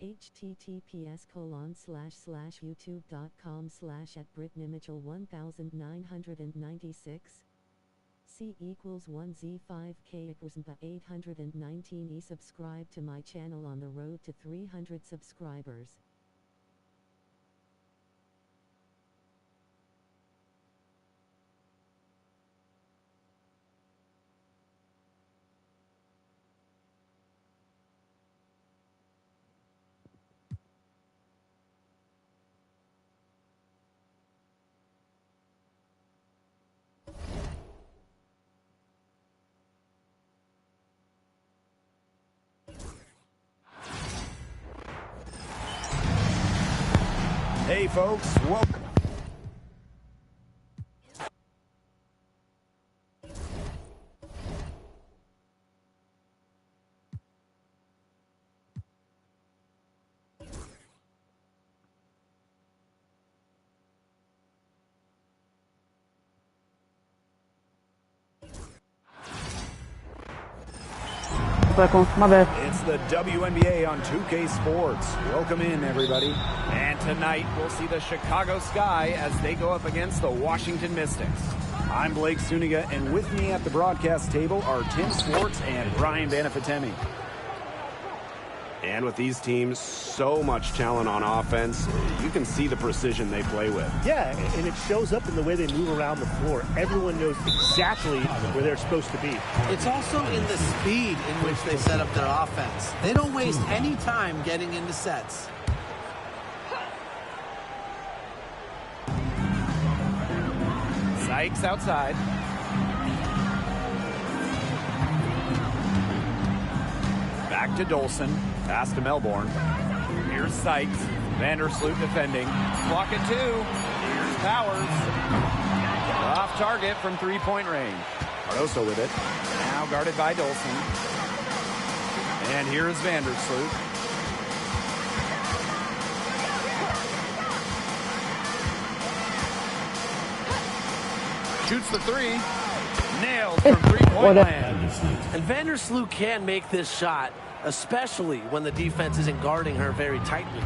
https://youtube.com/@britnimagel1996 C equals 1Z5K equals Wnba2k25 Subscribe to my channel on the road to 300 subscribers. Hey folks, welcome. It's the WNBA on 2K Sports. Welcome in, everybody. And tonight, we'll see the Chicago Sky as they go up against the Washington Mystics. I'm Blake Suniga, and with me at the broadcast table are Tim Swartz and Brian Banafitemi. And with these teams, so much talent on offense, you can see the precision they play with. Yeah, and it shows up in the way they move around the floor. Everyone knows exactly where they're supposed to be. It's also in the speed in which they set up their offense. They don't waste any time getting into sets. Sykes outside. Back to Dolson. Pass to Melbourne. Here's Sykes. Vandersloot defending. Block it two. Here's Powers. Off target from three-point range. Cardoso with it. Now guarded by Dolson. And here's Vandersloot. Shoots the three. Nailed from three-point land. And Vandersloot can make this shot, especially when the defense isn't guarding her very tightly.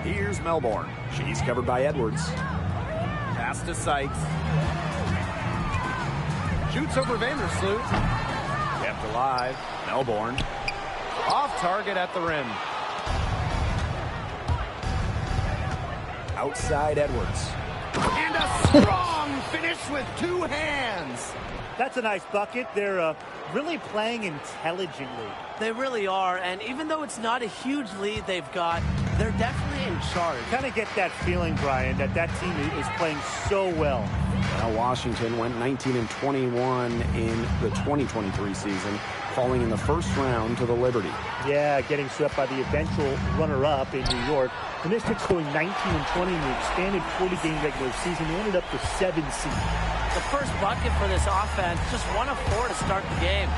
Here's Melbourne. She's covered by Edwards. Pass to Sykes. Shoots over Vandersloot. Kept alive. Melbourne. Off target at the rim. Outside Edwards. And a strong finish with two hands. That's a nice bucket. They're really playing intelligently. They really are, and even though it's not a huge lead they've got, they're definitely in charge. Kind of get that feeling, Brian, that team is playing so well. Now Washington went 19-21 in the 2023 season, falling in the first round to the Liberty. Yeah, getting swept by the eventual runner-up in New York. The Mystics going 19-20 in the expanded 40-game regular season. They ended up with 7 seed. The first bucket for this offense, just 1 of 4 to start the game.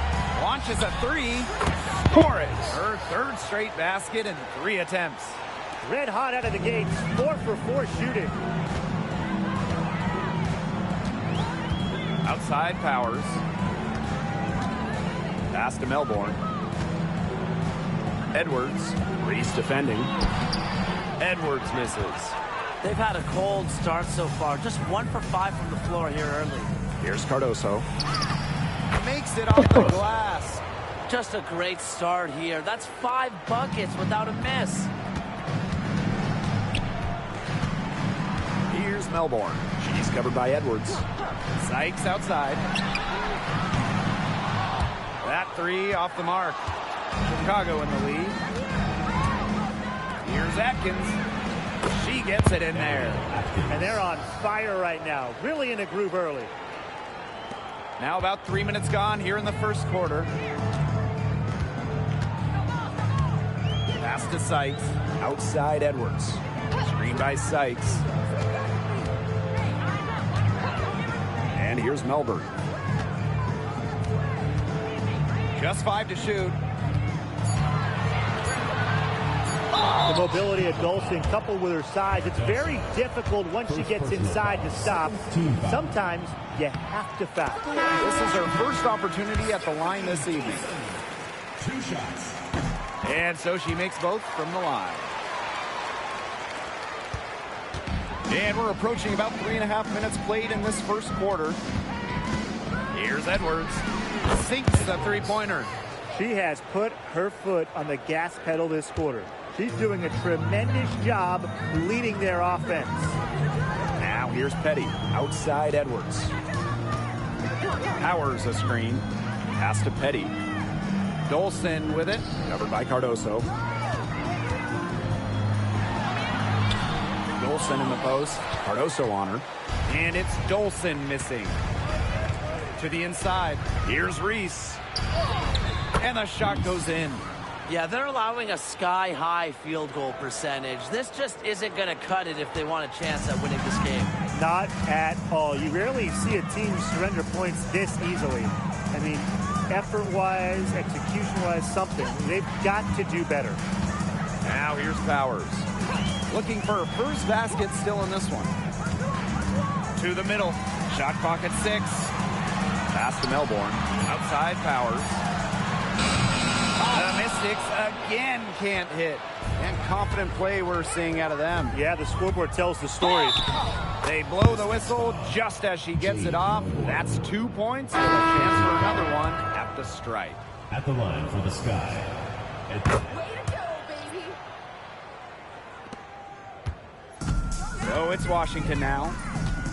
Launches a three. Score it. Her third straight basket in 3 attempts. Red hot out of the gates. 4 for 4 shooting. Outside Powers. Pass to Melbourne. Edwards. Reese defending. Edwards misses. They've had a cold start so far. Just 1 for 5 from the floor here early. Here's Cardoso. Makes it off the glass. Just a great start here. That's 5 buckets without a miss. Here's Melbourne. She's covered by Edwards. Sykes outside. That three off the mark. Chicago in the lead. Here's Atkins. She gets it in there. And they're on fire right now. Really in a groove early. Now about 3 minutes gone here in the first quarter. Pass to Sykes. Outside Edwards. Screen by Sykes. And here's Melbourne. Just 5 to shoot. The mobility of Dolson coupled with her size, it's very difficult once she gets inside to stop. Sometimes you have to foul. This is her first opportunity at the line this evening. 2 shots. And so she makes both from the line. And we're approaching about 3.5 minutes played in this first quarter. Here's Edwards. Sinks the three-pointer. She has put her foot on the gas pedal this quarter. She's doing a tremendous job leading their offense. Now here's Petty. Outside Edwards. Powers a screen. Pass to Petty. Dolson with it. Covered by Cardoso. Dolson in the post. Cardoso on her. And it's Dolson missing. To the inside. Here's Reese. And the shot goes in. Yeah, they're allowing a sky-high field goal percentage. This just isn't going to cut it if they want a chance at winning this game. Not at all. You rarely see a team surrender points this easily. I mean, effort-wise, execution-wise, something. They've got to do better. Now here's Powers. Looking for her first basket still in this one. To the middle. Shot clock at 6. Pass to Melbourne. Outside Powers. The Mystics again can't hit. And confident play we're seeing out of them. Yeah, the scoreboard tells the story. They blow the whistle just as she gets it off. That's 2 points with a chance for another one at the stripe. At the line for the Sky. Way to go, baby! So it's Washington now.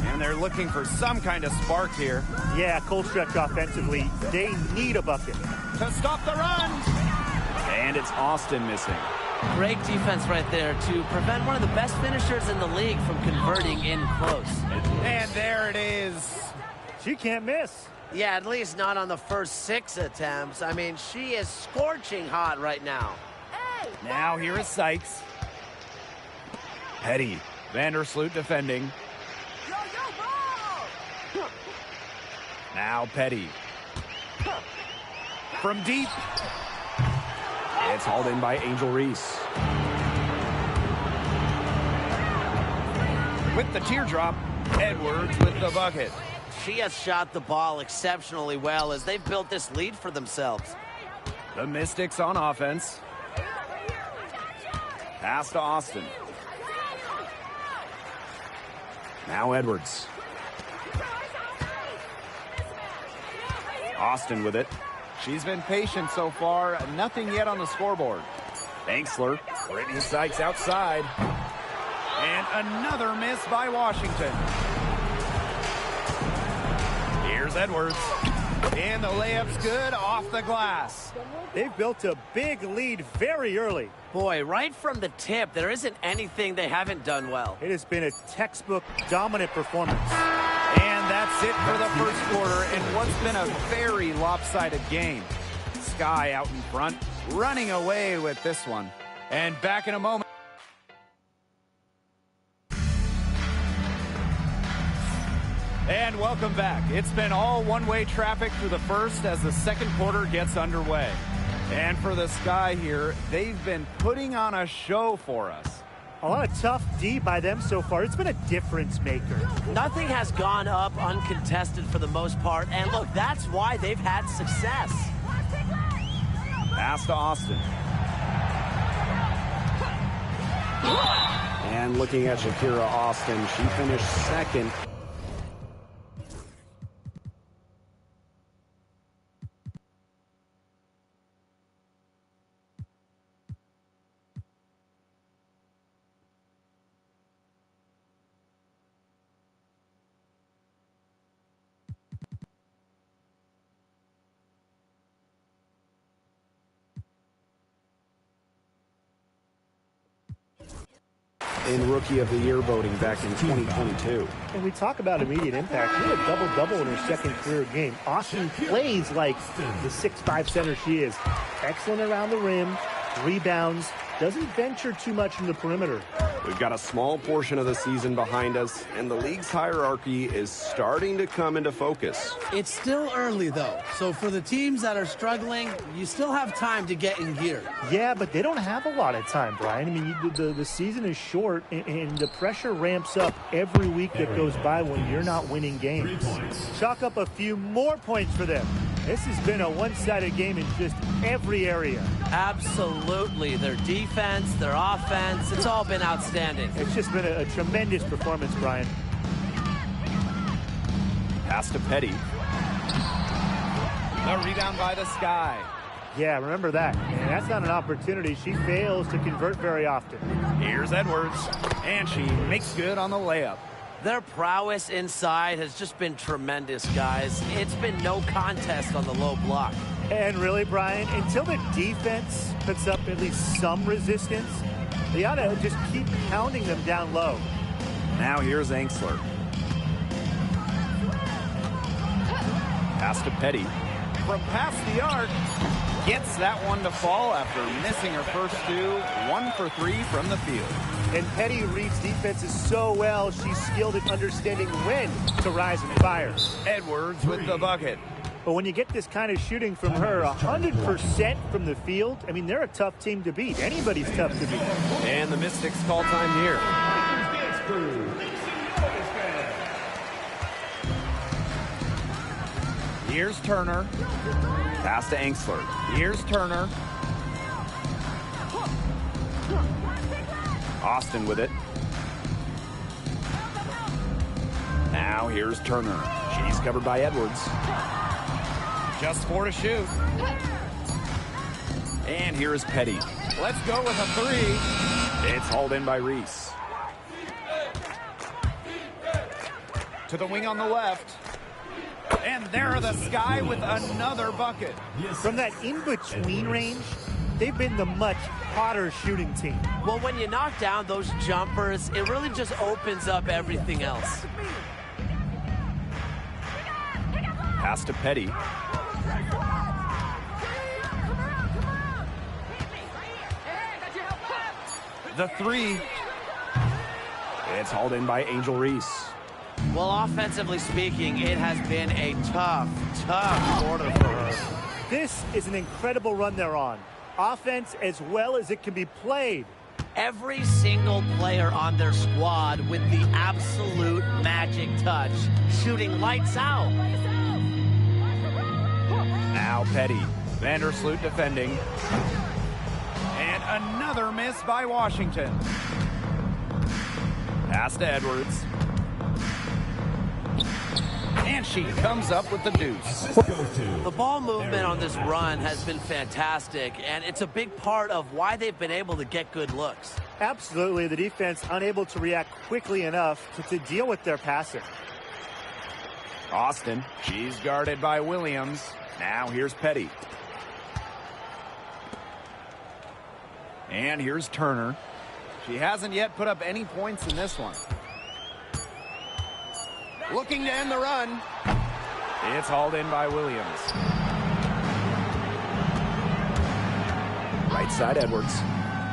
And they're looking for some kind of spark here. Yeah, cold stretch offensively. They need a bucket. To stop the run. And it's Austin missing. Great defense right there to prevent one of the best finishers in the league from converting in close. And there it is. She can't miss. Yeah, at least not on the first 6 attempts. I mean, she is scorching hot right now. Hey! Now here is Sykes. Petty. Vandersloot defending. Yo, ball! Now Petty. From deep. It's hauled in by Angel Reese. With the teardrop, Edwards with the bucket. She has shot the ball exceptionally well as they've built this lead for themselves. The Mystics on offense. Pass to Austin. Now Edwards. Austin with it. She's been patient so far. Nothing yet on the scoreboard. Banksler. Brittany Sykes outside. And another miss by Washington. Here's Edwards. And the layup's good off the glass. They've built a big lead very early. Boy, right from the tip, there isn't anything they haven't done well. It has been a textbook dominant performance. And that's it for the first quarter in what's been a very lopsided game. Sky out in front, running away with this one. And back in a moment. And welcome back. It's been all one-way traffic through the first as the second quarter gets underway. And for the Sky here, they've been putting on a show for us. A lot of tough D by them so far. It's been a difference maker. Nothing has gone up uncontested for the most part, and look, that's why they've had success. Pass to Austin. And looking at Shakira Austin, she finished second. In Rookie of the Year voting back in 2022. And we talk about immediate impact. She had a double-double in her second career game. Austin plays like the 6'5" center she is. Excellent around the rim, rebounds, doesn't venture too much in the perimeter. We've got a small portion of the season behind us, and the league's hierarchy is starting to come into focus. It's still early, though, so for the teams that are struggling, you still have time to get in gear. Yeah, but they don't have a lot of time, Brian. I mean, the season is short, and the pressure ramps up every week that goes by when you're not winning games. Chalk up a few more points for them. This has been a one-sided game in just every area. Absolutely. Their defense, their offense, it's all been outstanding. It's just been a tremendous performance, Brian. Pass to Petty. The rebound by the Sky. Yeah, remember that. And that's not an opportunity she fails to convert very often. Here's Edwards, and she makes good on the layup. Their prowess inside has just been tremendous, guys. It's been no contest on the low block. And really, Brian, until the defense puts up at least some resistance, they ought to just keep pounding them down low. Now here's Angsler. Pass to Petty. From past the arc, gets that one to fall after missing her first two. 1 for 3 from the field. And Petty reads defenses so well, she's skilled at understanding when to rise and fire. Edwards with the bucket. But when you get this kind of shooting from her, 100% from the field, I mean, they're a tough team to beat. Anybody's tough to beat. And the Mystics call time here. Here's Turner. Pass to Angsler. Here's Turner. Austin with it. Now here's Turner. She's covered by Edwards. Just 4 to shoot. And here's Petty. Let's go with a 3. It's hauled in by Reese. To the wing on the left. And there are the Sky with another bucket. From that in-between range, they've been the much hotter shooting team. Well, when you knock down those jumpers, it really just opens up everything else. Pass to Petty. The 3. It's hauled in by Angel Reese. Well, offensively speaking, it has been a tough quarter for her. This is an incredible run they're on. Offense as well as it can be played. Every single player on their squad with the absolute magic touch, shooting lights out. Now Petty. Vandersloot defending. And another miss by Washington. Pass to Edwards. And she comes up with the deuce. The ball movement on this run has been fantastic, and it's a big part of why they've been able to get good looks. Absolutely, the defense unable to react quickly enough to deal with their passing. Austin, she's guarded by Williams. Now here's Petty. And here's Turner. She hasn't yet put up any points in this one. Looking to end the run. It's hauled in by Williams. Right side, Edwards.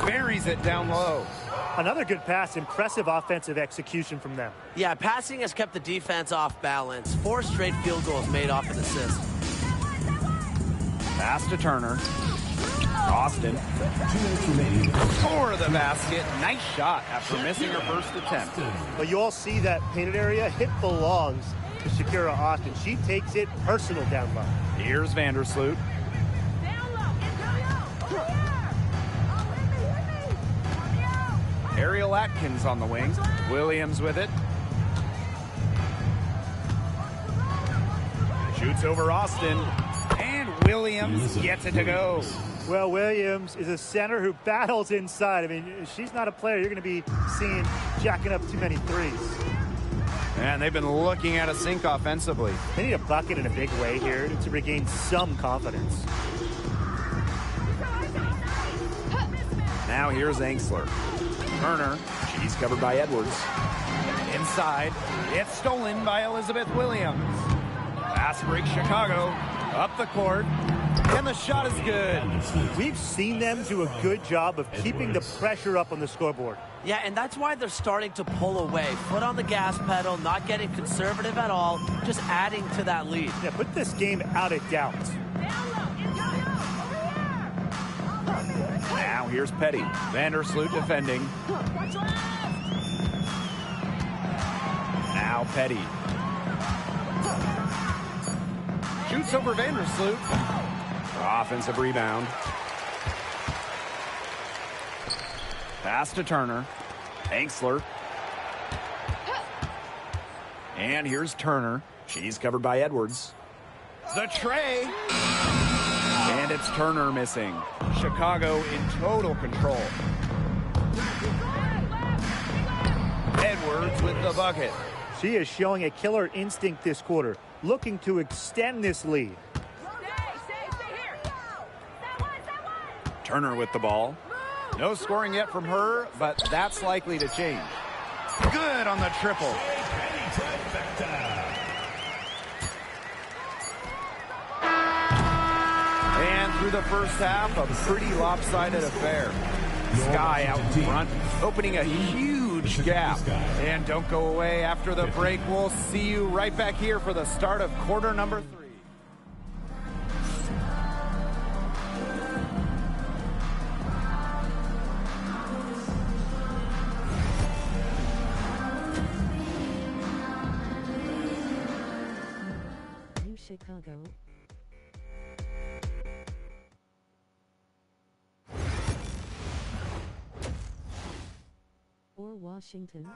Buries it down low. Another good pass, impressive offensive execution from them. Yeah, passing has kept the defense off balance. 4 straight field goals made off an assist. Pass to Turner. Austin. For the basket. Nice shot after missing her first attempt. Well, you all see that painted area. It belongs to Shakira Austin. She takes it personal down low. Here's Vandersloot. Ariel Atkins on the wing. Williams with it. Shoots over Austin. And Williams gets it to go. Well, Williams is a center who battles inside. I mean, she's not a player you're going to be seeing jacking up too many threes. And they've been looking at a sink offensively. They need a bucket in a big way here to regain some confidence. Now here's Angsler. Turner, she's covered by Edwards. Inside, it's stolen by Elizabeth Williams. Pass break Chicago, up the court, and the shot is good. We've seen them do a good job of keeping the pressure up on the scoreboard. Yeah, and that's why they're starting to pull away. Foot on the gas pedal, not getting conservative at all, just adding to that lead. Yeah, put this game out of doubt. Now here's Petty. Vandersloot defending. Now Petty. Shoots over Vandersloot. Offensive rebound. Pass to Turner. Angsler. And here's Turner. She's covered by Edwards. The tray. And it's Turner missing. Chicago in total control. Edwards with the bucket. She is showing a killer instinct this quarter, looking to extend this lead. Turner with the ball. No scoring yet from her, but that's likely to change. Good on the triple. And through the first half, a pretty lopsided affair. Sky out in front, opening a huge gap. And don't go away after the break. We'll see you right back here for the start of quarter number 3. New Chicago. Or Washington.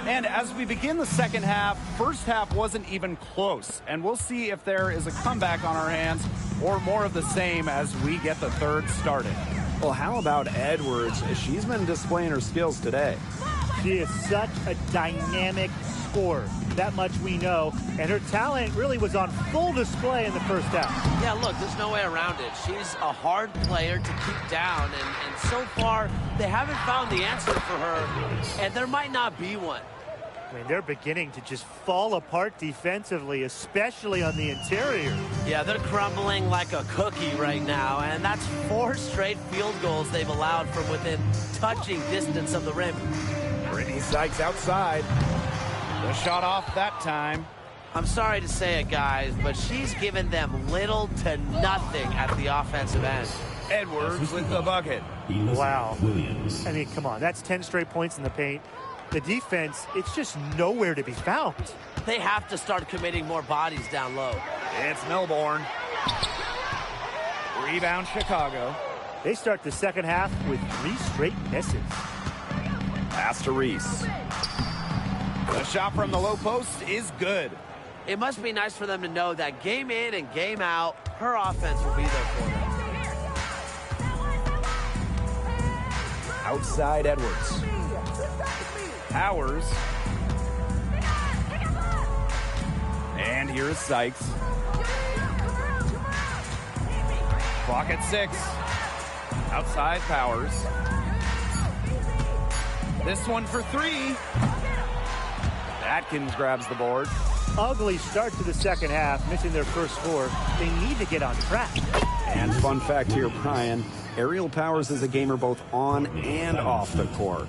And as we begin the second half, first half wasn't even close. And we'll see if there is a comeback on our hands or more of the same as we get the third started. Well, how about Edwards? She's been displaying her skills today. She is such a dynamic scorer. That much we know. And her talent really was on full display in the first half. Yeah, look, there's no way around it. She's a hard player to keep down, and so far, they haven't found the answer for her, and there might not be one. I mean, they're beginning to just fall apart defensively, especially on the interior. Yeah, they're crumbling like a cookie right now, and that's 4 straight field goals they've allowed from within touching distance of the rim. Brittany Sykes outside. The shot off that time. I'm sorry to say it, guys, but she's given them little to nothing at the offensive end. Edwards with the bucket. Wow. Williams. I mean, come on, that's 10 straight points in the paint. The defense, it's just nowhere to be found. They have to start committing more bodies down low. It's Melbourne. Rebound Chicago. They start the second half with 3 straight misses. Pass to Reese. The shot from the low post is good. It must be nice for them to know that game in and game out, her offense will be there for them. Outside Edwards. Powers. And here's Sykes. Clock at 6. Outside Powers. This one for 3. Atkins grabs the board. Ugly start to the second half, missing their first score. They need to get on track. And fun fact here, Brian, Aerial Powers is a gamer both on and off the court.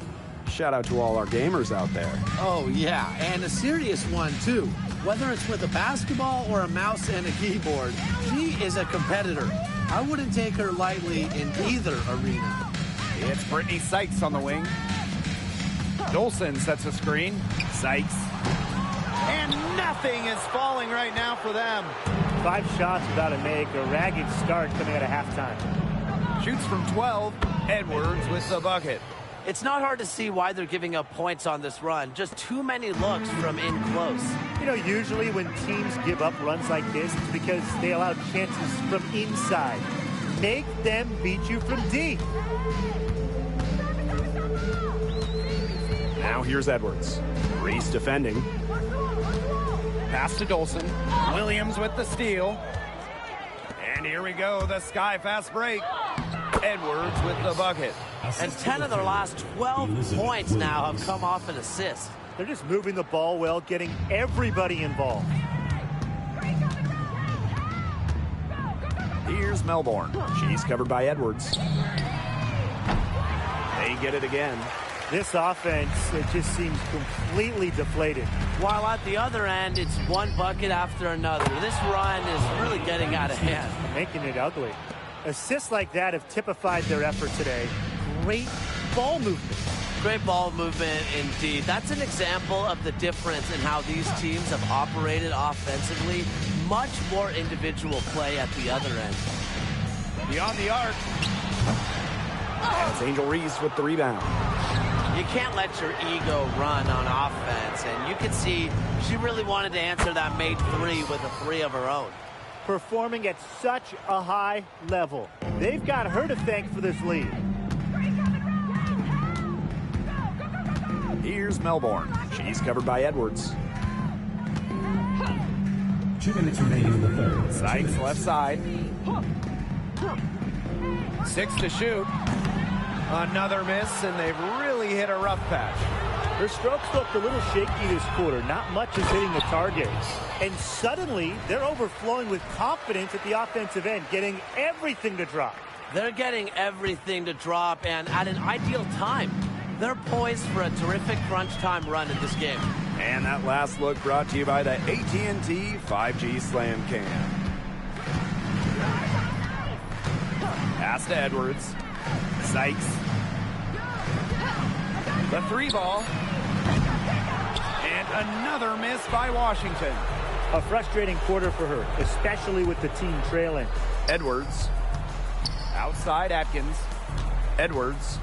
Shout out to all our gamers out there. Oh, yeah, and a serious one, too. Whether it's with a basketball or a mouse and a keyboard, she is a competitor. I wouldn't take her lightly in either arena. It's Brittany Sykes on the wing. Dolson sets a screen. Sykes. And nothing is falling right now for them. 5 shots without a make, a ragged start coming out of halftime. Shoots from 12. Edwards with the bucket. It's not hard to see why they're giving up points on this run. Just too many looks from in close. You know, usually when teams give up runs like this, it's because they allow chances from inside. Make them beat you from deep. Now here's Edwards. Reese defending. Pass to Dolson. Williams with the steal. And here we go, the Sky fast break. Edwards with the bucket. And 10 of their last 12 points now have come off an assist. They're just moving the ball well, getting everybody involved. Here's Melbourne. She's covered by Edwards. They get it again. This offense, it just seems completely deflated. While at the other end, it's one bucket after another. This run is really getting out of hand. Making it ugly. Assists like that have typified their effort today. Great ball movement. Great ball movement indeed. That's an example of the difference in how these teams have operated offensively. Much more individual play at the other end. Beyond the arc. That's Angel Reese with the rebound. You can't let your ego run on offense, and you can see she really wanted to answer that made three with a three of her own. Performing at such a high level. They've got her to thank for this lead. Here's Melbourne. She's covered by Edwards. 2 minutes remaining in the third. Sykes left side. 6 to shoot. Another miss, and they've really hit a rough patch. Her strokes looked a little shaky this quarter. Not much is hitting the target. And suddenly, they're overflowing with confidence at the offensive end, getting everything to drop. They're getting everything to drop, and at an ideal time. They're poised for a terrific crunch time run in this game. And that last look brought to you by the AT&T 5G Slam Cam. Pass to Edwards. Sykes. The three ball. And another miss by Washington. A frustrating quarter for her, especially with the team trailing. Edwards. Outside Atkins. Edwards.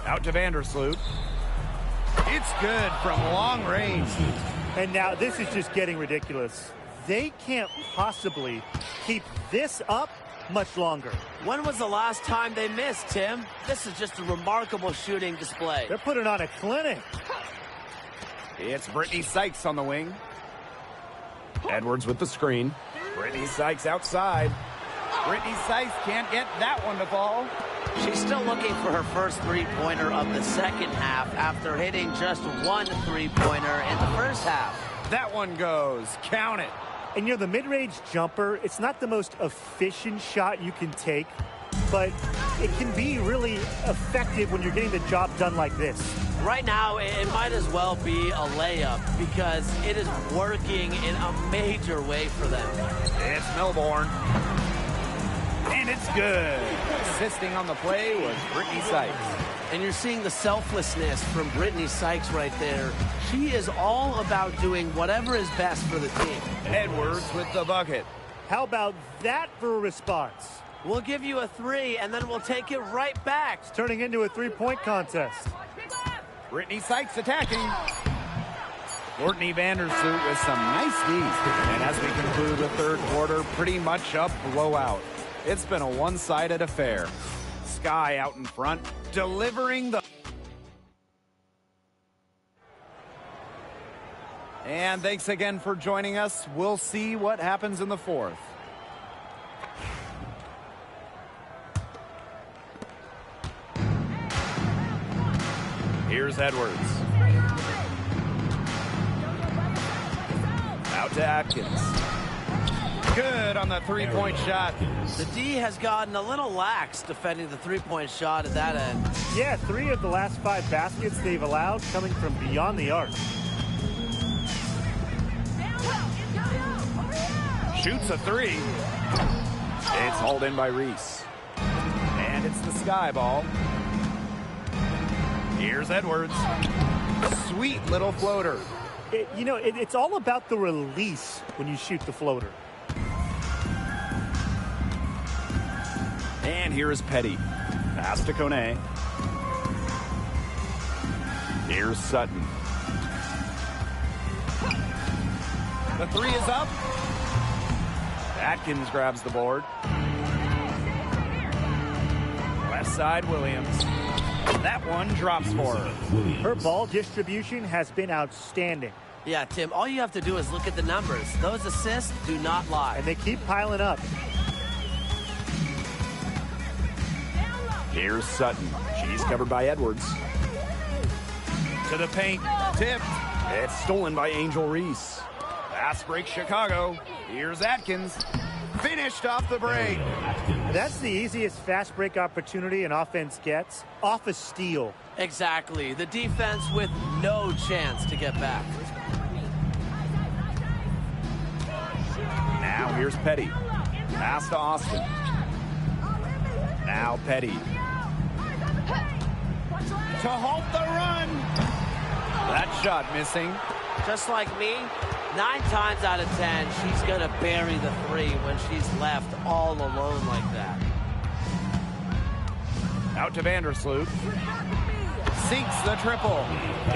Out to Vandersloot. It's good from long range. And now this is just getting ridiculous. They can't possibly keep this up much longer. When was the last time they missed, Tim? This is just a remarkable shooting display. They're putting on a clinic. It's Brittany Sykes on the wing. Edwards with the screen. Brittany Sykes outside. Brittany Sykes can't get that one to fall. She's still looking for her first three-pointer of the second half after hitting just one three-pointer in the first half. That one goes. Count it. And the mid-range jumper, it's not the most efficient shot you can take, but it can be really effective when you're getting the job done like this. Right now, it might as well be a layup because it is working in a major way for them. It's Melbourne. And it's good. Assisting on the play was Brittany Sykes. And you're seeing the selflessness from Brittany Sykes right there. She is all about doing whatever is best for the team. Edwards with the bucket. How about that for a response? We'll give you a three, and then we'll take it right back. It's turning into a three-point contest. Brittany Sykes attacking. Courtney Vandersloot with some nice D. And as we conclude the third quarter, pretty much a blowout. It's been a one-sided affair. Sky out in front, delivering the... And thanks again for joining us. We'll see what happens in the fourth. Here's Edwards. Out to Atkins. Good on the three-point shot. The D has gotten a little lax defending the three-point shot at that end. Yeah, 3 of the last 5 baskets they've allowed coming from beyond the arc. Shoots a three. It's hauled in by Reese. And it's the Sky ball. Here's Edwards. Sweet little floater. It's all about the release when you shoot the floater. And here is Petty. Pass to Kone. Here's Sutton. The three is up. Atkins grabs the board. Left side, Williams. That one drops for her. Her ball distribution has been outstanding. Yeah, Tim, all you have to do is look at the numbers. Those assists do not lie. And they keep piling up. Here's Sutton. She's covered by Edwards. To the paint. Tipped. It's stolen by Angel Reese. Fast break Chicago. Here's Atkins. Finished off the break. That's the easiest fast break opportunity an offense gets. Off a steal. Exactly. The defense with no chance to get back. Now here's Petty. Pass to Austin. Now Petty. To halt the run. That shot missing. Just like me, 9 times out of 10, she's going to bury the 3 when she's left all alone like that. Out to Vandersloot. Sinks the triple.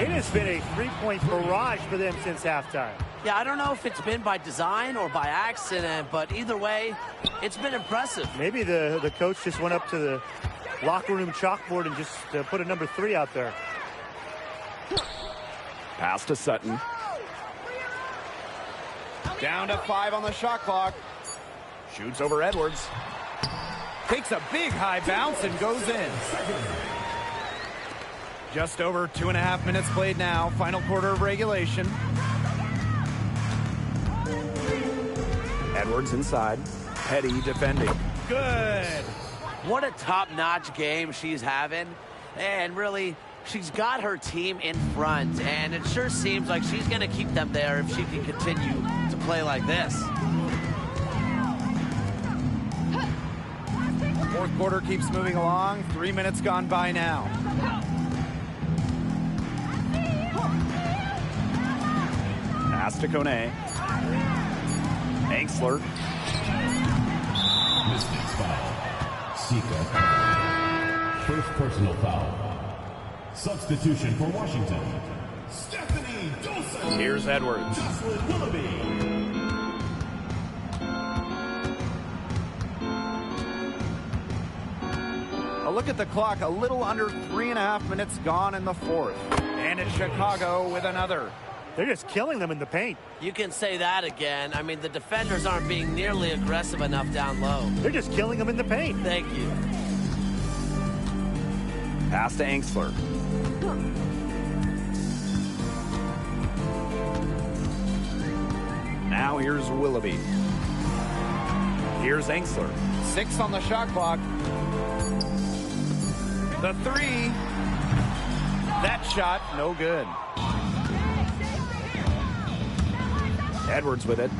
It has been a three-point barrage for them since halftime. Yeah, I don't know if it's been by design or by accident, but either way, it's been impressive. Maybe the coach just went up to the locker room chalkboard and just put a number 3 out there. Pass to Sutton. Down to 5 on the shot clock. Shoots over Edwards. Takes a big high bounce and goes in. Just over 2.5 minutes played now. Final quarter of regulation. Edwards inside. Petty defending. Good. What a top-notch game she's having. And really, she's got her team in front. And it sure seems like she's going to keep them there if she can continue to play like this. Fourth quarter keeps moving along. 3 minutes gone by now. Pass to Kone. Angsler. Mystics foul. Sika. First personal foul. Substitution for Washington. Stephanie Dolson. Here's Edwards. Jocelyn Willoughby. A look at the clock. A little under 3.5 minutes gone in the fourth. And it's Chicago with another. They're just killing them in the paint. You can say that again. I mean, the defenders aren't being nearly aggressive enough down low. They're just killing them in the paint. Thank you. Pass to Angsler. Now here's Willoughby. Here's Angsler. 6 on the shot clock. The 3. That shot, no good. Edwards with it.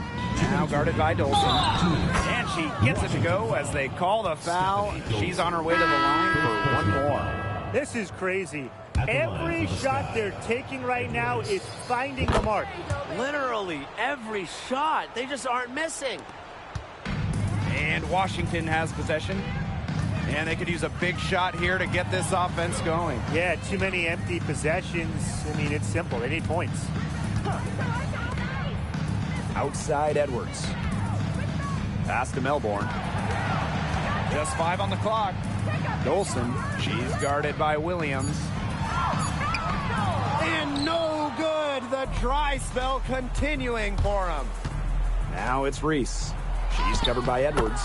Now guarded by Dolson. And she gets it to go as they call the foul. She's on her way to the line for one more. This is crazy. Every shot they're taking right now is finding the mark. Literally every shot. They just aren't missing. And Washington has possession. And they could use a big shot here to get this offense going. Yeah, too many empty possessions. I mean, it's simple. They need points. Outside Edwards. Pass to Melbourne. Just 5 on the clock. Dolson. She's guarded by Williams. And no good. The dry spell continuing for him. Now it's Reese. She's covered by Edwards.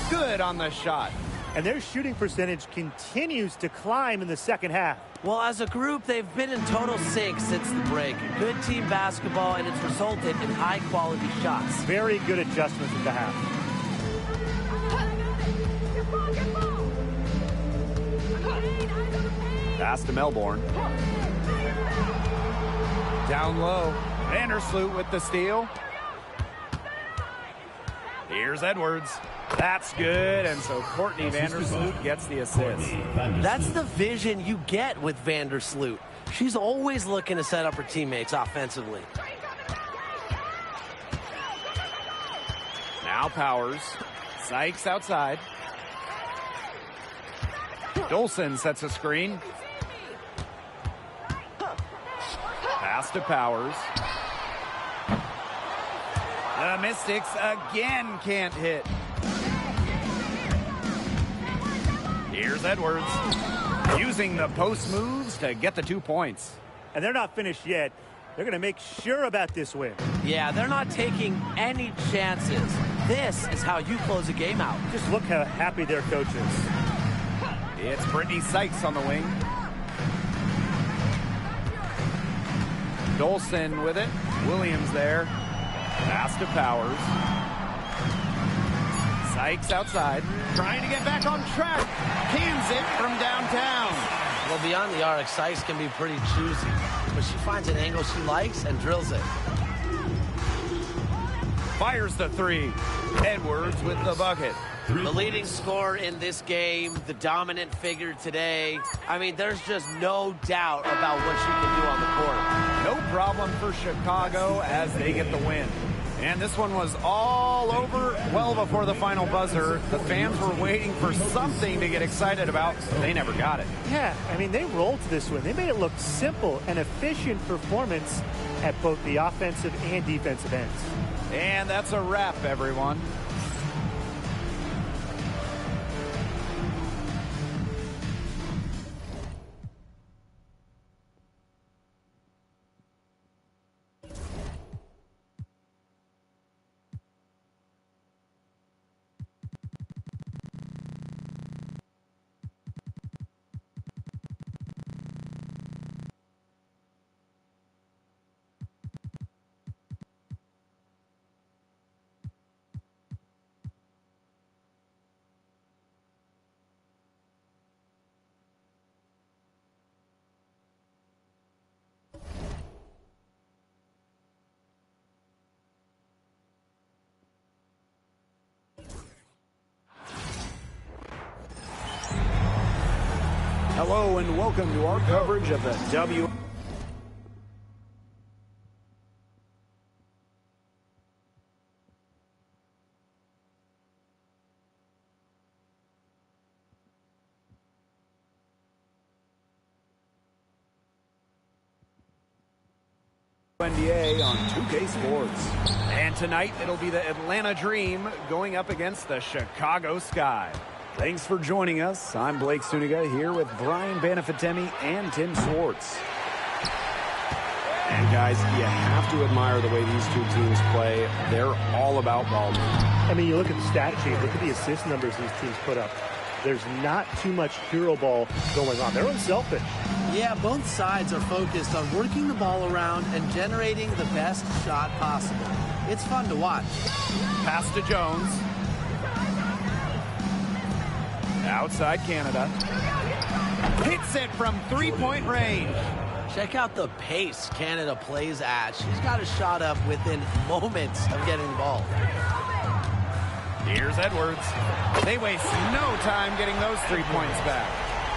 Good on the shot. And their shooting percentage continues to climb in the second half. Well, as a group, they've been in total sync since the break. Good team basketball, and it's resulted in high-quality shots. Very good adjustments at the half. Pass to Melbourne. Down low. Vandersloot with the steal. Here's Edwards. That's good, and so Courtney Vandersloot gets the assist. That's the vision you get with Vandersloot. She's always looking to set up her teammates offensively. Now Powers. Sykes outside. Dolson sets a screen. Pass to Powers. The Mystics again can't hit. Here's Edwards, using the post moves to get the 2 points. And they're not finished yet. They're going to make sure about this win. Yeah, they're not taking any chances. This is how you close a game out. Just look how happy their coach is. It's Brittany Sykes on the wing. Dolson with it. Williams there. Pass to Powers. Sykes outside, trying to get back on track. Cans it from downtown. Well, beyond the arc, Sykes can be pretty choosy, but she finds an angle she likes and drills it. Fires the three. Edwards with the bucket. The leading scorer in this game, the dominant figure today. I mean, there's just no doubt about what she can do on the court. No problem for Chicago as they get the win. And this one was all over well before the final buzzer. The fans were waiting for something to get excited about, but they never got it. Yeah, I mean, they rolled to this one. They made it look simple and efficient performance at both the offensive and defensive ends. And that's a wrap, everyone. Hello and welcome to our coverage of the Wnba on 2K Sports. And tonight it'll be the Atlanta Dream going up against the Chicago Sky. Thanks for joining us. I'm Blake Suniga here with Brian Banafitemi and Tim Swartz. And guys, you have to admire the way these two teams play. They're all about ball movement. I mean, you look at the stat sheet, look at the assist numbers these teams put up. There's not too much hero ball going on. They're unselfish. Yeah, both sides are focused on working the ball around and generating the best shot possible. It's fun to watch. Pass to Jones. Outside Canada. Hits it from three-point range. Check out the pace Canada plays at. She's got a shot up within moments of getting the ball. Here's Edwards. They waste no time getting those 3 points back.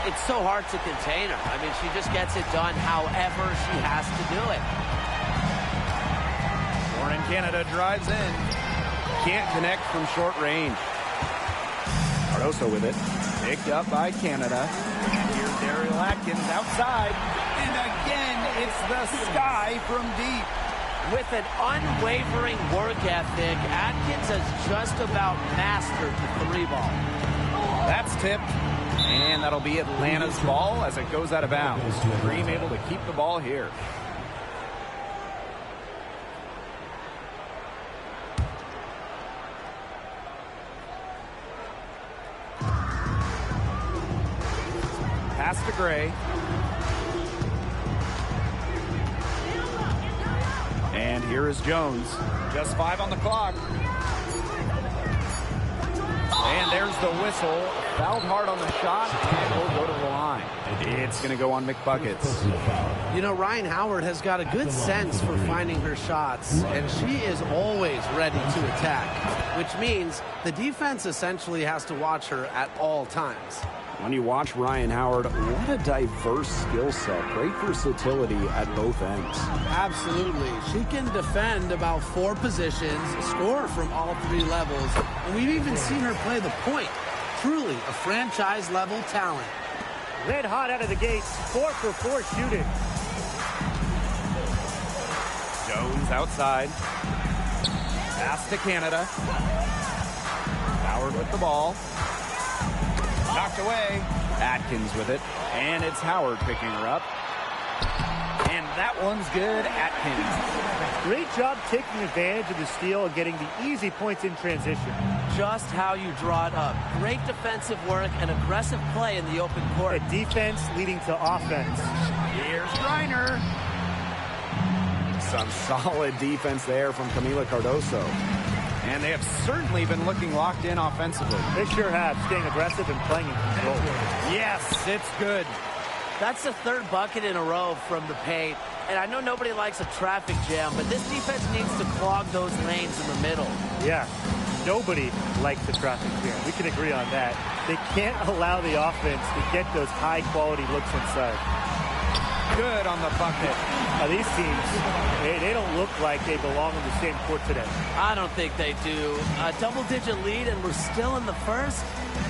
It's so hard to contain her. I mean, she just gets it done however she has to do it. Warren Canada drives in. Can't connect from short range. Cardoso with it. Picked up by Canada. And here's Daryl Atkins outside. And again, it's the Sky from deep. With an unwavering work ethic, Atkins has just about mastered the three ball. That's tipped. And that'll be Atlanta's ball as it goes out of bounds. Dream able to keep the ball here. Pass to Gray. And here is Jones. Just 5 on the clock. And there's the whistle. Fouled hard on the shot, and will go to the line. It's going to go on McBuckets. You know, Ryan Howard has got a good sense for finding her shots, and she is always ready to attack, which means the defense essentially has to watch her at all times. When you watch Ryan Howard, what a diverse skill set. Great versatility at both ends. Absolutely. She can defend about 4 positions, score from all 3 levels, and we've even seen her play the point. Truly a franchise-level talent. Red hot out of the gates, 4 for 4 shooting. Jones outside. Pass to Canada. Howard with the ball. Knocked away. Atkins with it. And it's Howard picking her up. And that one's good. Atkins. Great job taking advantage of the steal and getting the easy points in transition. Just how you draw it up. Great defensive work and aggressive play in the open court. A defense leading to offense. Here's Reiner. Some solid defense there from Camila Cardoso. And they have certainly been looking locked in offensively. They sure have, staying aggressive and playing in control. Yes, it's good. That's the 3rd bucket in a row from the paint. And I know nobody likes a traffic jam, but this defense needs to clog those lanes in the middle. Yeah, nobody likes the traffic jam. We can agree on that. They can't allow the offense to get those high-quality looks inside. Good on the bucket. Now, these teams, they don't look like they belong on the same court today. I don't think they do. A double-digit lead, and we're still in the first?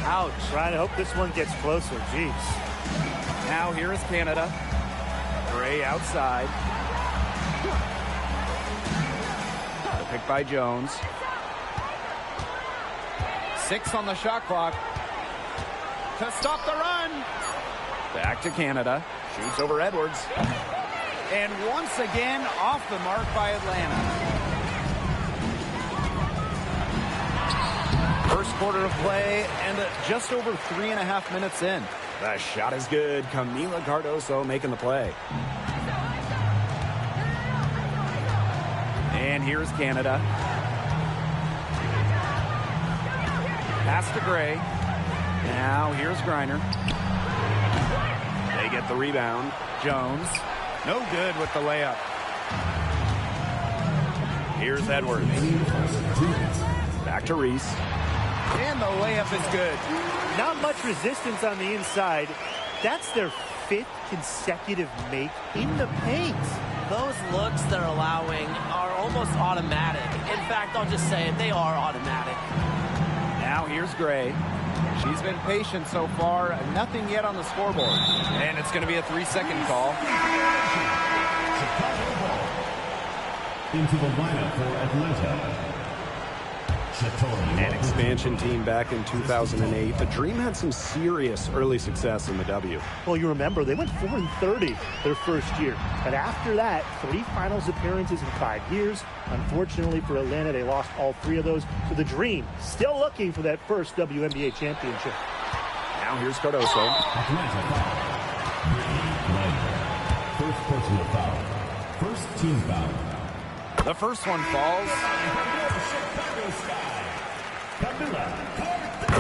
Ouch. Ryan, I hope this one gets closer. Jeez. Now here is Canada. Gray outside. The pick by Jones. 6 on the shot clock. To stop the run. Back to Canada. Shoots over Edwards. And once again, off the mark by Atlanta. First quarter of play, and just over 3.5 minutes in. The shot is good. Camila Cardoso making the play. And here's Canada. Pass to Gray. Now here's Griner. They get the rebound. Jones. No good with the layup. Here's Edwards. Back to Reese. And the layup is good. Not much resistance on the inside. That's their 5th consecutive make in the paint. Those looks they're allowing are almost automatic. In fact, I'll just say it, they are automatic. Now here's Gray. She's been patient so far. Nothing yet on the scoreboard. And it's going to be a 3-second call. Into the lineup for Atlanta. An expansion team back in 2008. The Dream had some serious early success in the W. Well, you remember, they went 4-30 their first year. But after that, 3 finals appearances in 5 years. Unfortunately for Atlanta, they lost all 3 of those. So the Dream still looking for that first WNBA championship. Now here's Cardoso. Atlanta foul. First personal foul. First team foul. The first one falls.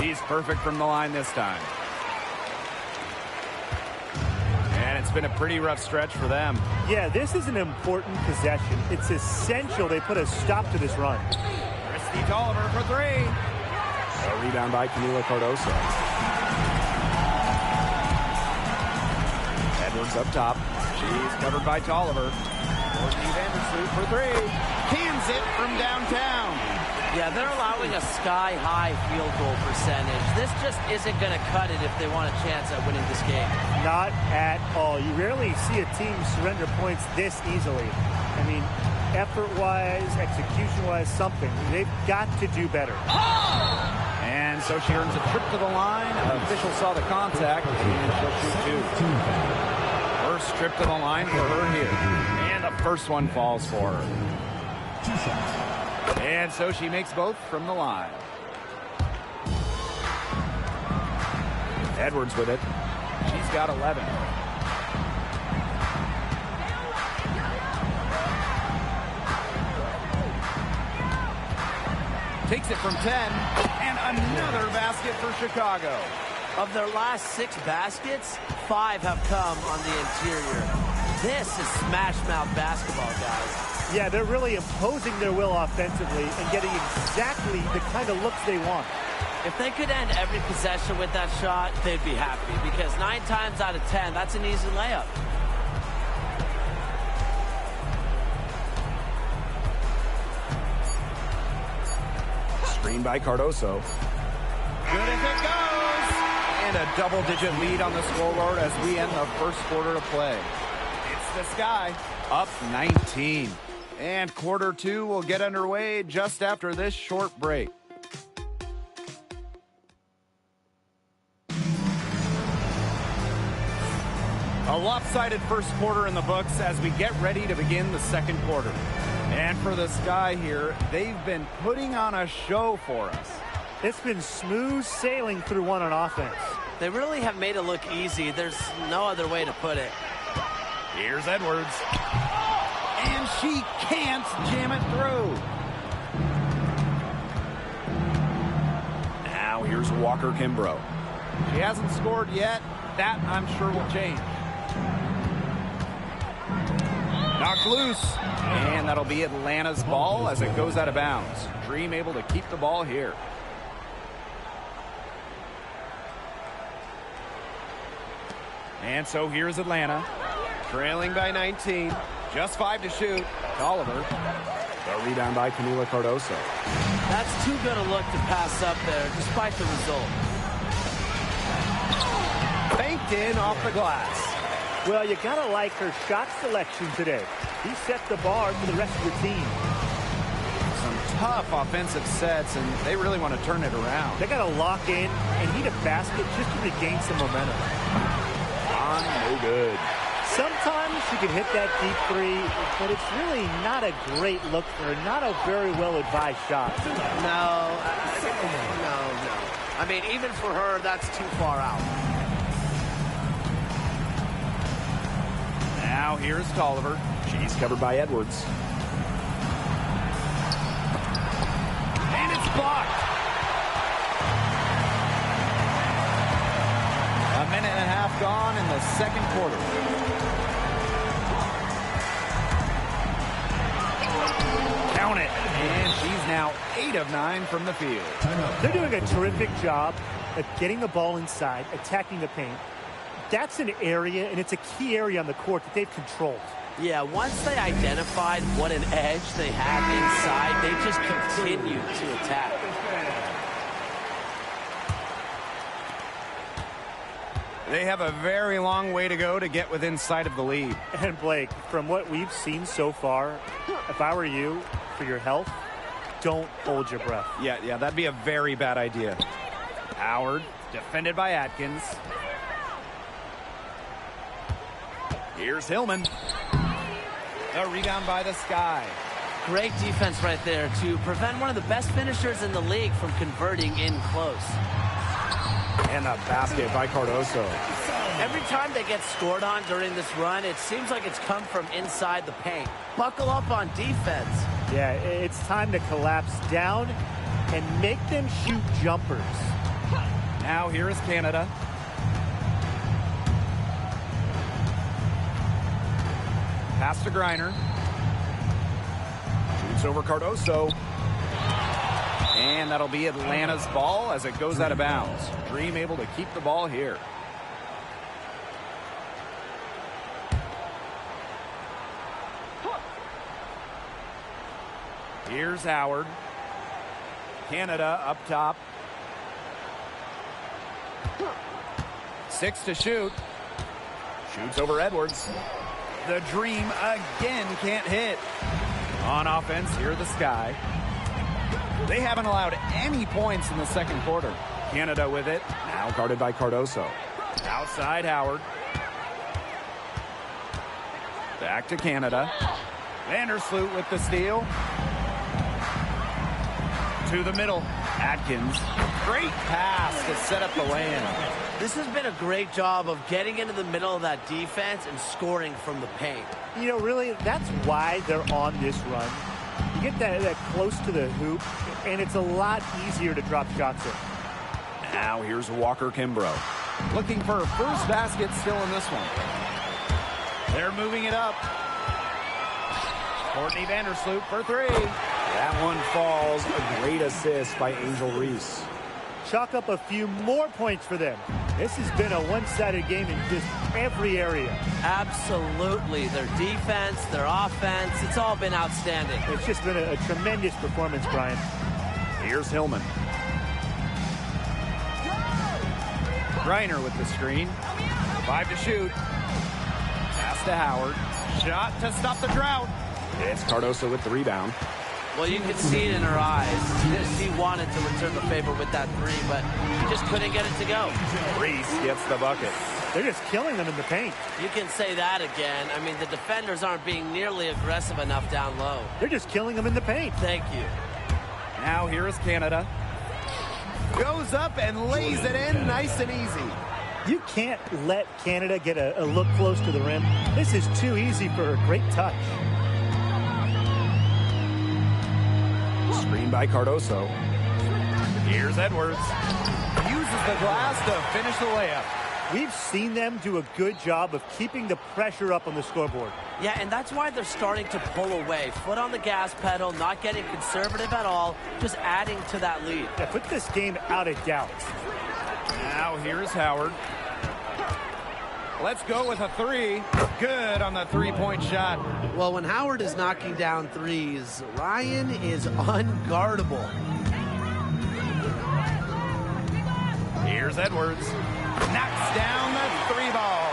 He's perfect from the line this time. And it's been a pretty rough stretch for them. Yeah, this is an important possession. It's essential they put a stop to this run. Christy Tolliver for 3. A rebound by Camila Cardoso. Edwards up top. She's covered by Tolliver. Courtney Vandersloot for 3. Cans it from downtown. Yeah, they're allowing a sky-high field goal percentage. This just isn't going to cut it if they want a chance at winning this game. Not at all. You rarely see a team surrender points this easily. I mean, effort-wise, execution-wise, something. They've got to do better. And so she earns a trip to the line. Official saw the contact, and she'll shoot 2. First trip to the line for her here. And the first one falls for her. 2 shots. And so she makes both from the line. Edwards with it. She's got 11. Takes it from 10. And another basket for Chicago. Of their last 6 baskets, 5 have come on the interior. This is smash-mouth basketball, guys. Yeah, they're really imposing their will offensively and getting exactly the kind of looks they want. If they could end every possession with that shot, they'd be happy, because 9 times out of 10, that's an easy layup. Screen by Cardoso. Good if it goes! And a double-digit lead on the scoreboard as we end the first quarter of play. It's the Sky, up 19. And quarter 2 will get underway just after this short break. A lopsided first quarter in the books as we get ready to begin the second quarter. And for the Sky here, they've been putting on a show for us. It's been smooth sailing through one on offense. They really have made it look easy. There's no other way to put it. Here's Edwards. And she can't jam it through. Now here's Walker Kimbrough. She hasn't scored yet. That, I'm sure, will change. Knocked loose. And that'll be Atlanta's ball as it goes out of bounds. Dream able to keep the ball here. And so here's Atlanta, trailing by 19. Just 5 to shoot. Oliver. The rebound by Camila Cardoso. That's too good a look to pass up there, despite the result. Banked in off the glass. Well, you got to like her shot selection today. He set the bar for the rest of the team. Some tough offensive sets, and they really want to turn it around. They got to lock in and need a basket just to regain some momentum. No good. Sometimes you can hit that deep three, but it's really not a great look for her. Not a very well-advised shot. No. I mean, even for her, that's too far out. Now here's Tolliver. She's covered by Edwards. And it's blocked. A minute and a half gone in the second quarter. Count it. And she's now 8 of 9 from the field. They're doing a terrific job of getting the ball inside, attacking the paint. That's an area, and it's a key area on the court that they've controlled. Yeah, once they identified what an edge they had inside, they just continued to attack. They have a very long way to go to get within sight of the lead. And Blake, from what we've seen so far, if I were you, for your health, don't hold your breath. Yeah, that'd be a very bad idea. Howard, defended by Atkins. Here's Hillman. A rebound by the Sky. Great defense right there to prevent one of the best finishers in the league from converting in close. And a basket by Cardoso. Every time they get scored on during this run, it seems like it's come from inside the paint. Buckle up on defense. Yeah, it's time to collapse down and make them shoot jumpers. Now here is Canada. Pass to Griner. Shoots over Cardoso. And that'll be Atlanta's ball as it goes out of bounds. Dream able to keep the ball here. Here's Howard. Canada up top. 6 to shoot. Shoots over Edwards. The Dream again can't hit. On offense, here the Sky. They haven't allowed any points in the second quarter. Canada with it. Now guarded by Cardoso. Outside Howard. Back to Canada. Vandersloot with the steal. To the middle. Atkins. Great pass to set up the land. This has been a great job of getting into the middle of that defense and scoring from the paint. You know, really, that's why they're on this run. You get that close to the hoop, and it's a lot easier to drop shots in. Now here's Walker Kimbrough. Looking for her first basket still in this one. They're moving it up. Courtney Vandersloot for 3. That one falls. A great assist by Angel Reese. Chalk up a few more points for them. This has been a one-sided game in just every area. Absolutely. Their defense, their offense, it's all been outstanding. It's just been a tremendous performance, Brian. Here's Hillman. Griner with the screen. 5 to shoot. Pass to Howard. Shot to stop the drought. It's Cardoso with the rebound. Well, you can see it in her eyes. She wanted to return the favor with that 3, but she just couldn't get it to go. Reese gets the bucket. They're just killing them in the paint. You can say that again. I mean, the defenders aren't being nearly aggressive enough down low. They're just killing them in the paint. Thank you. Now here is Canada. Goes up and lays it in nice and easy. You can't let Canada get a look close to the rim. This is too easy for a great touch. Screen by Cardoso. Here's Edwards. Uses the glass to finish the layup. We've seen them do a good job of keeping the pressure up on the scoreboard. Yeah, and that's why they're starting to pull away. Foot on the gas pedal, not getting conservative at all, just adding to that lead. Yeah, put this game out of doubt. Now here's Howard. Let's go with a three. Good on the three-point shot. Well, when Howard is knocking down threes, Ryan is unguardable. Here's Edwards. Knocks down the three ball.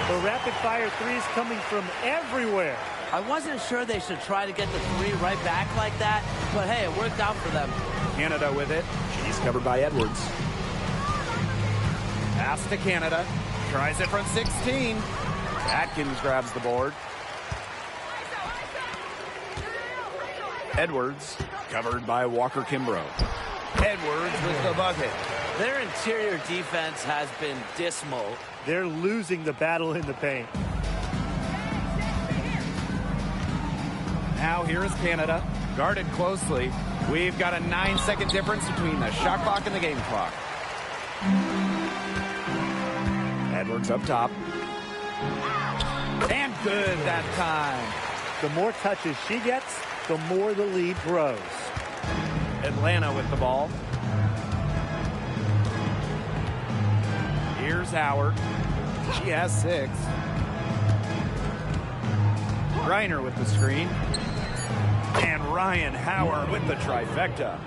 The rapid-fire threes coming from everywhere. I wasn't sure they should try to get the three right back like that, but hey, it worked out for them. Canada with it. She's covered by Edwards. Pass to Canada. Tries it from 16. Atkins grabs the board. Edwards covered by Walker Kimbrough. Edwards with the bucket. Their interior defense has been dismal. They're losing the battle in the paint. Now here is Canada, guarded closely. We've got a 9-second difference between the shot clock and the game clock. Edwards up top. And good that time. The more touches she gets, the more the lead grows. Atlanta with the ball. Here's Howard. She has 6. Reiner with the screen. And Ryan Howard with the trifecta.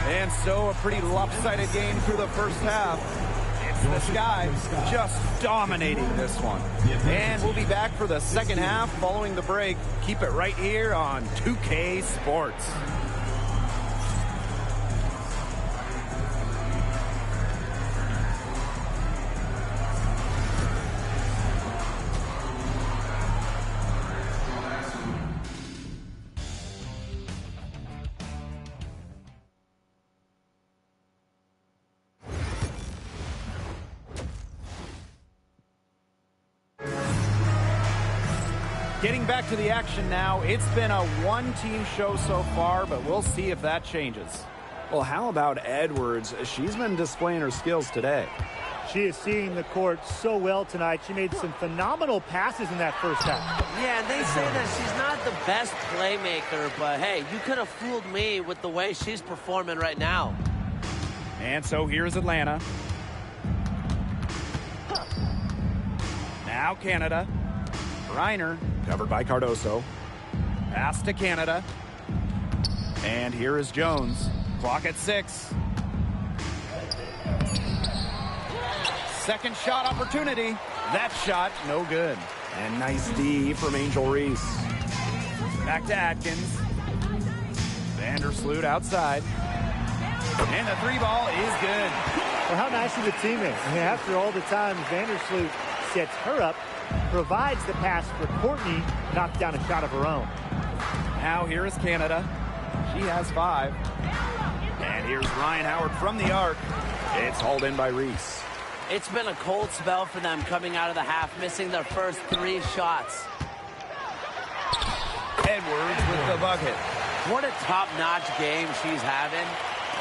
And so a pretty lopsided game through the first half. It's this guy just dominating this one. And we'll be back for the second half following the break. Keep it right here on 2K Sports. Getting back to the action now. It's been a one-team show so far, but we'll see if that changes. Well, how about Edwards? She's been displaying her skills today. She is seeing the court so well tonight. She made some phenomenal passes in that first half. Yeah, and they say that she's not the best playmaker, but hey, you could have fooled me with the way she's performing right now. And so here's Atlanta. Now Canada. Reiner Covered by Cardoso. pass to Canada. And here is Jones. Clock at 6. Second shot opportunity. That shot, no good. And nice D from Angel Reese. Back to Atkins. Vandersloot outside. And the three ball is good. Well, how nice of the teammate. I mean, after all the time, Vandersloot sets her up, provides the pass for Courtney, knocked down a shot of her own. Now here is Canada. She has 5. And here's Ryan Howard from the arc. It's hauled in by Reese. It's been a cold spell for them coming out of the half, missing their first 3 shots. Edwards with the bucket. What a top-notch game she's having.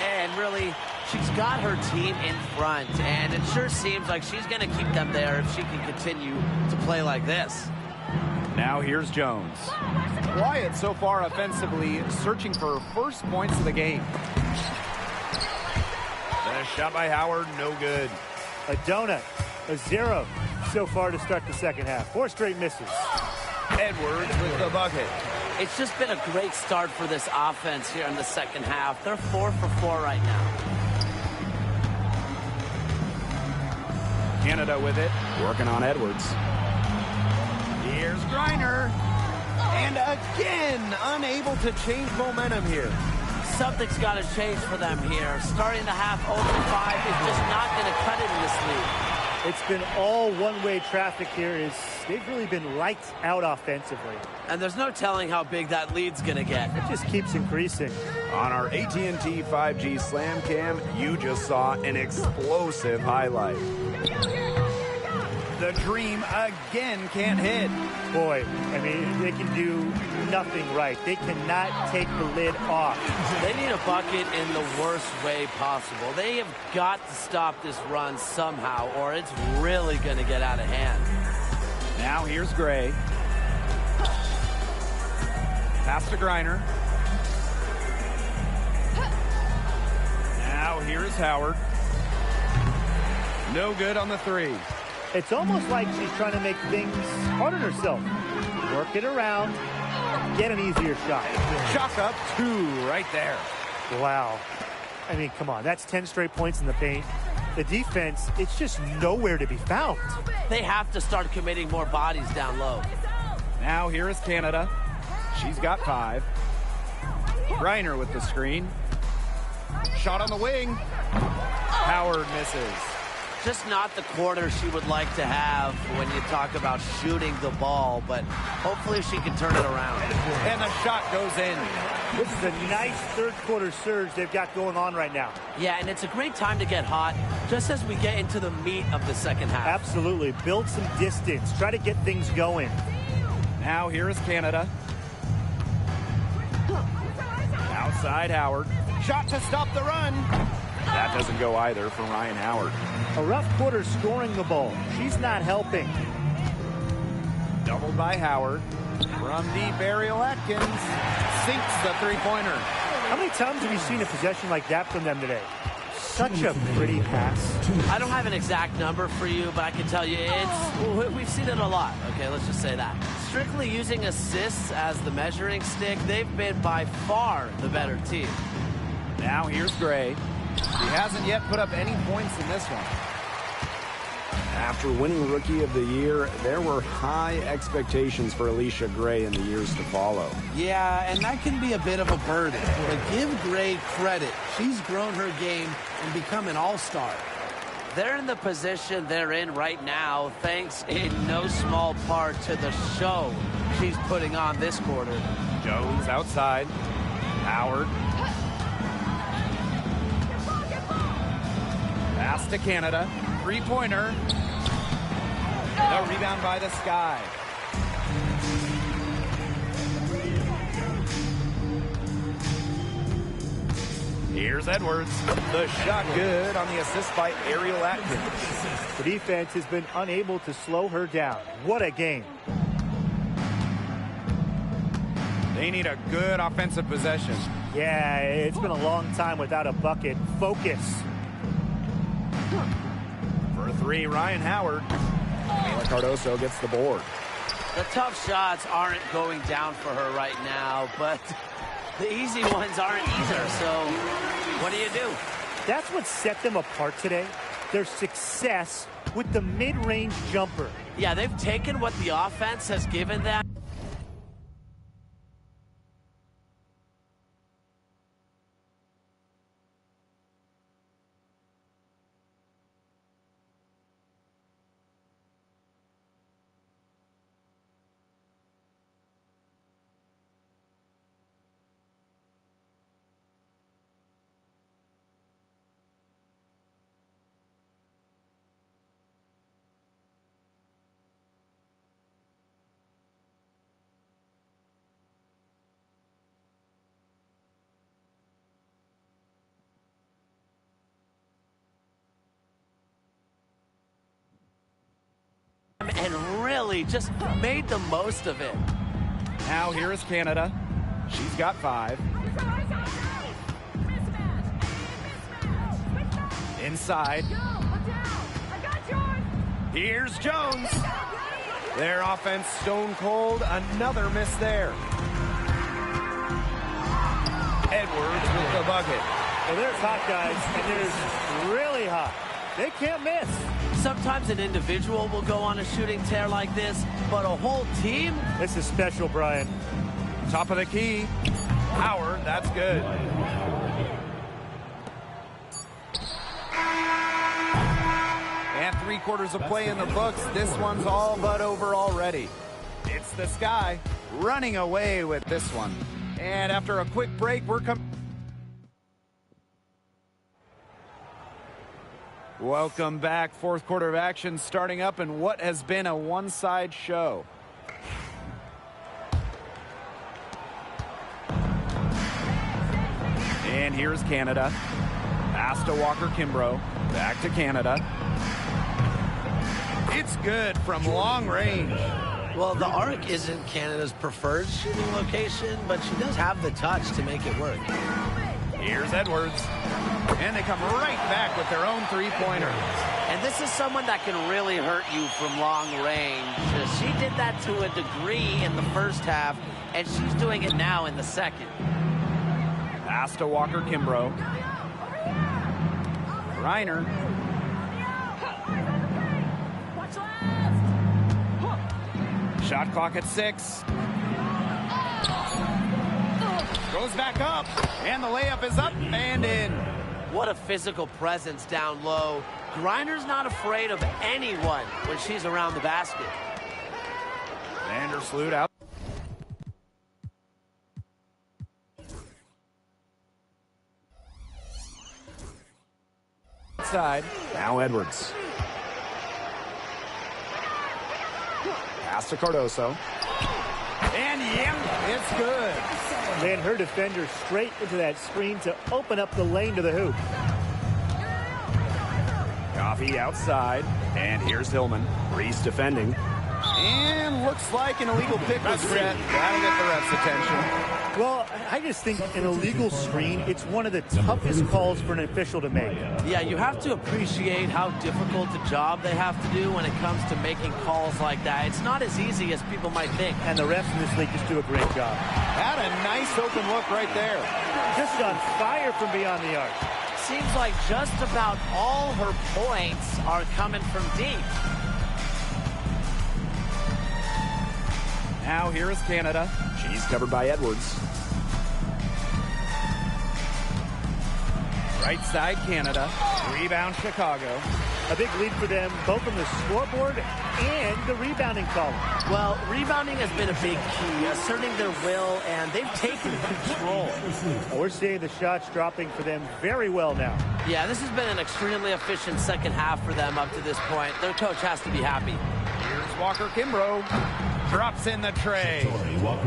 And really, she's got her team in front. And it sure seems like she's going to keep them there if she can continue to play like this. Now here's Jones. Quiet so far offensively, searching for her first points of the game. The shot by Howard, no good. A donut, a 0 so far to start the second half. 4 straight misses. Edwards with the bucket. It's just been a great start for this offense here in the second half. They're 4 for 4 right now. Canada with it. Working on Edwards. Here's Reiner. And again, unable to change momentum here. Something's got to change for them here. Starting the half 0 for 5 is just not going to cut it in this league. It's been all one-way traffic here. They've really been lights out offensively. And there's no telling how big that lead's going to get. It just keeps increasing. On our AT&T 5G Slam Cam, you just saw an explosive highlight. The Dream again can't hit. Boy, I mean, they can do nothing right. They cannot take the lid off. They need a bucket in the worst way possible. They have got to stop this run somehow, or it's really going to get out of hand. Now here's Gray. Pass to Griner. Now here's Howard. No good on the three. It's almost like she's trying to make things hard on herself. Work it around, get an easier shot. Chalk up 2 right there. Wow. I mean, come on, that's 10 straight points in the paint. The defense, it's just nowhere to be found. They have to start committing more bodies down low. Now here is Canada. She's got 5. Griner with the screen. Shot on the wing. Howard misses. Just not the quarter she would like to have when you talk about shooting the ball, but hopefully she can turn it around. And the shot goes in. This is a nice third quarter surge they've got going on right now. Yeah, and it's a great time to get hot, just as we get into the meat of the second half. Absolutely. Build some distance. Try to get things going. Now here is Canada. Outside Howard. Shot to stop the run. That doesn't go either for Ryan Howard. A rough quarter scoring the ball. She's not helping. Doubled by Howard. From deep, Ariel Atkins sinks the three-pointer. How many times have you seen a possession like that from them today? Such a pretty pass. I don't have an exact number for you, but I can tell you we've seen it a lot. Okay, let's just say that. Strictly using assists as the measuring stick, they've been by far the better team. Now here's Gray. He hasn't yet put up any points in this one. After winning Rookie of the Year, there were high expectations for Alicia Gray in the years to follow. Yeah, and that can be a bit of a burden. But give Gray credit. She's grown her game and become an all-star. They're in the position they're in right now, thanks in no small part to the show she's putting on this quarter. Jones outside. Howard. Pass to Canada. Three-pointer. The rebound by the Sky. Here's Edwards. The shot good on the assist by Ariel Atkins. The defense has been unable to slow her down. What a game. They need a good offensive possession. Yeah, it's been a long time without a bucket. Focus. For 3, Ryan Howard. Mela Cardoso gets the board. The tough shots aren't going down for her right now, but the easy ones aren't either, so what do you do? That's what set them apart today. Their success with the mid-range jumper. Yeah, they've taken what the offense has given them. And really just made the most of it. Now here is Canada. She's got 5. Inside. Here's Jones. Their offense stone cold. Another miss there. Edwards with the bucket. Well, there's hot guys, and there's really hot. They can't miss. Sometimes an individual will go on a shooting tear like this, but a whole team? This is special, Brian. Top of the key. Howard, that's good. And 3 quarters of play in the books. This one's all but over already. It's the Sky running away with this one. And after a quick break, we're coming. Welcome back. 4th quarter of action starting up in what has been a one-side show. And here's Canada. Pass to Walker-Kimbrough. Back to Canada. It's good from long range. Well, the arc isn't Canada's preferred shooting location, but she does have the touch to make it work. Here's Edwards. And they come right back with their own three-pointer. And this is someone that can really hurt you from long range. She did that to a degree in the first half, and she's doing it now in the second. Pass to Walker-Kimbrough. Reiner. Shot clock at 6. Goes back up, and the layup is up and in. What a physical presence down low. Griner's not afraid of anyone when she's around the basket. Vandersloot out. Side. Now Edwards. Pass to Cardoso. And yep, it's good. Then her defender straight into that screen to open up the lane to the hoop. Coffee outside. And here's Hillman. Reese defending. And looks like an illegal pick was set. That'll get the ref's attention. Well, I just think an illegal screen, it's one of the toughest calls for an official to make. Yeah, you have to appreciate how difficult a job they have to do when it comes to making calls like that. It's not as easy as people might think. And the refs in this league just do a great job. Had a nice open look right there. Just on fire from beyond the arc. Seems like just about all her points are coming from deep. Now here is Canada. She's covered by Edwards. Right side Canada. Rebound Chicago. A big lead for them, both on the scoreboard and the rebounding column. Well, rebounding has been a big key, asserting their will, and they've taken control. We're seeing the shots dropping for them very well now. Yeah, this has been an extremely efficient second half for them up to this point. Their coach has to be happy. Here's Walker-Kimbrough. Drops in the tray.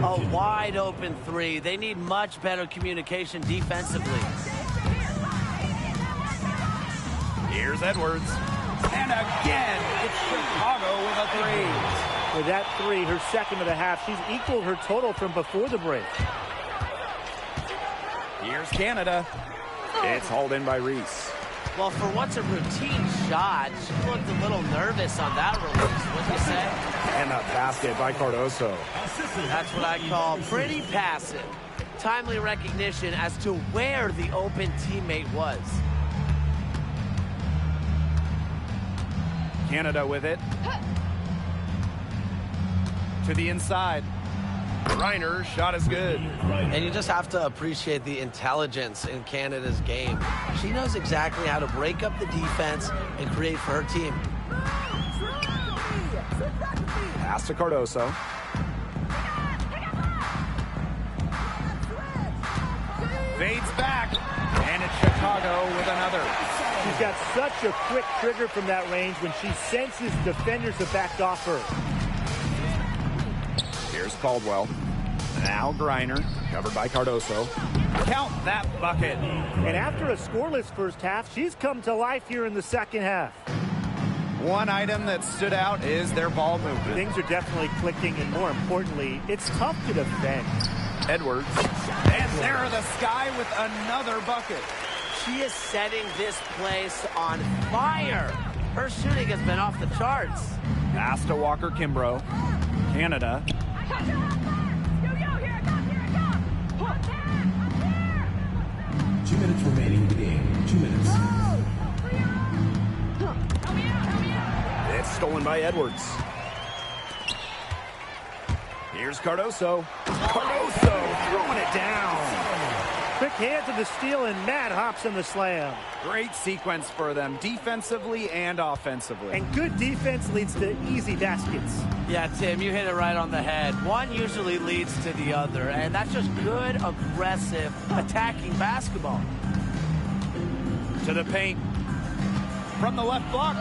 A wide open three. They need much better communication defensively. Here's Edwards. And again, it's Chicago with a three. With that three, her second of the half, she's equaled her total from before the break. Here's Canada. It's hauled in by Reese. Well, for what's a routine shot, she looked a little nervous on that release, wouldn't you say? And a basket by Cardoso. That's what I call pretty passive. Timely recognition as to where the open teammate was. Canada with it. To the inside. Reiner's shot is good. And you just have to appreciate the intelligence in Canada's game. She knows exactly how to break up the defense and create for her team. Pass to Cardoso. Fades back. And it's Chicago with another. She's got such a quick trigger from that range when she senses defenders have backed off her. Here's Caldwell. Now Griner, covered by Cardoso. Count that bucket. And after a scoreless first half, she's come to life here in the second half. One item that stood out is their ball movement. Things are definitely clicking, and more importantly, it's tough to defend. Edwards. And there are the Sky with another bucket. She is setting this place on fire. Her shooting has been off the charts. Pass to Walker-Kimbrough. Canada. 2 minutes remaining in the game. 2 minutes. It's stolen by Edwards. Here's Cardoso. Cardoso throwing it down. Quick hand to the steal, and Matt hops in the slam. Great sequence for them, defensively and offensively. And good defense leads to easy baskets. Yeah, Tim, you hit it right on the head. One usually leads to the other, and that's just good, aggressive, attacking basketball. To the paint. From the left block.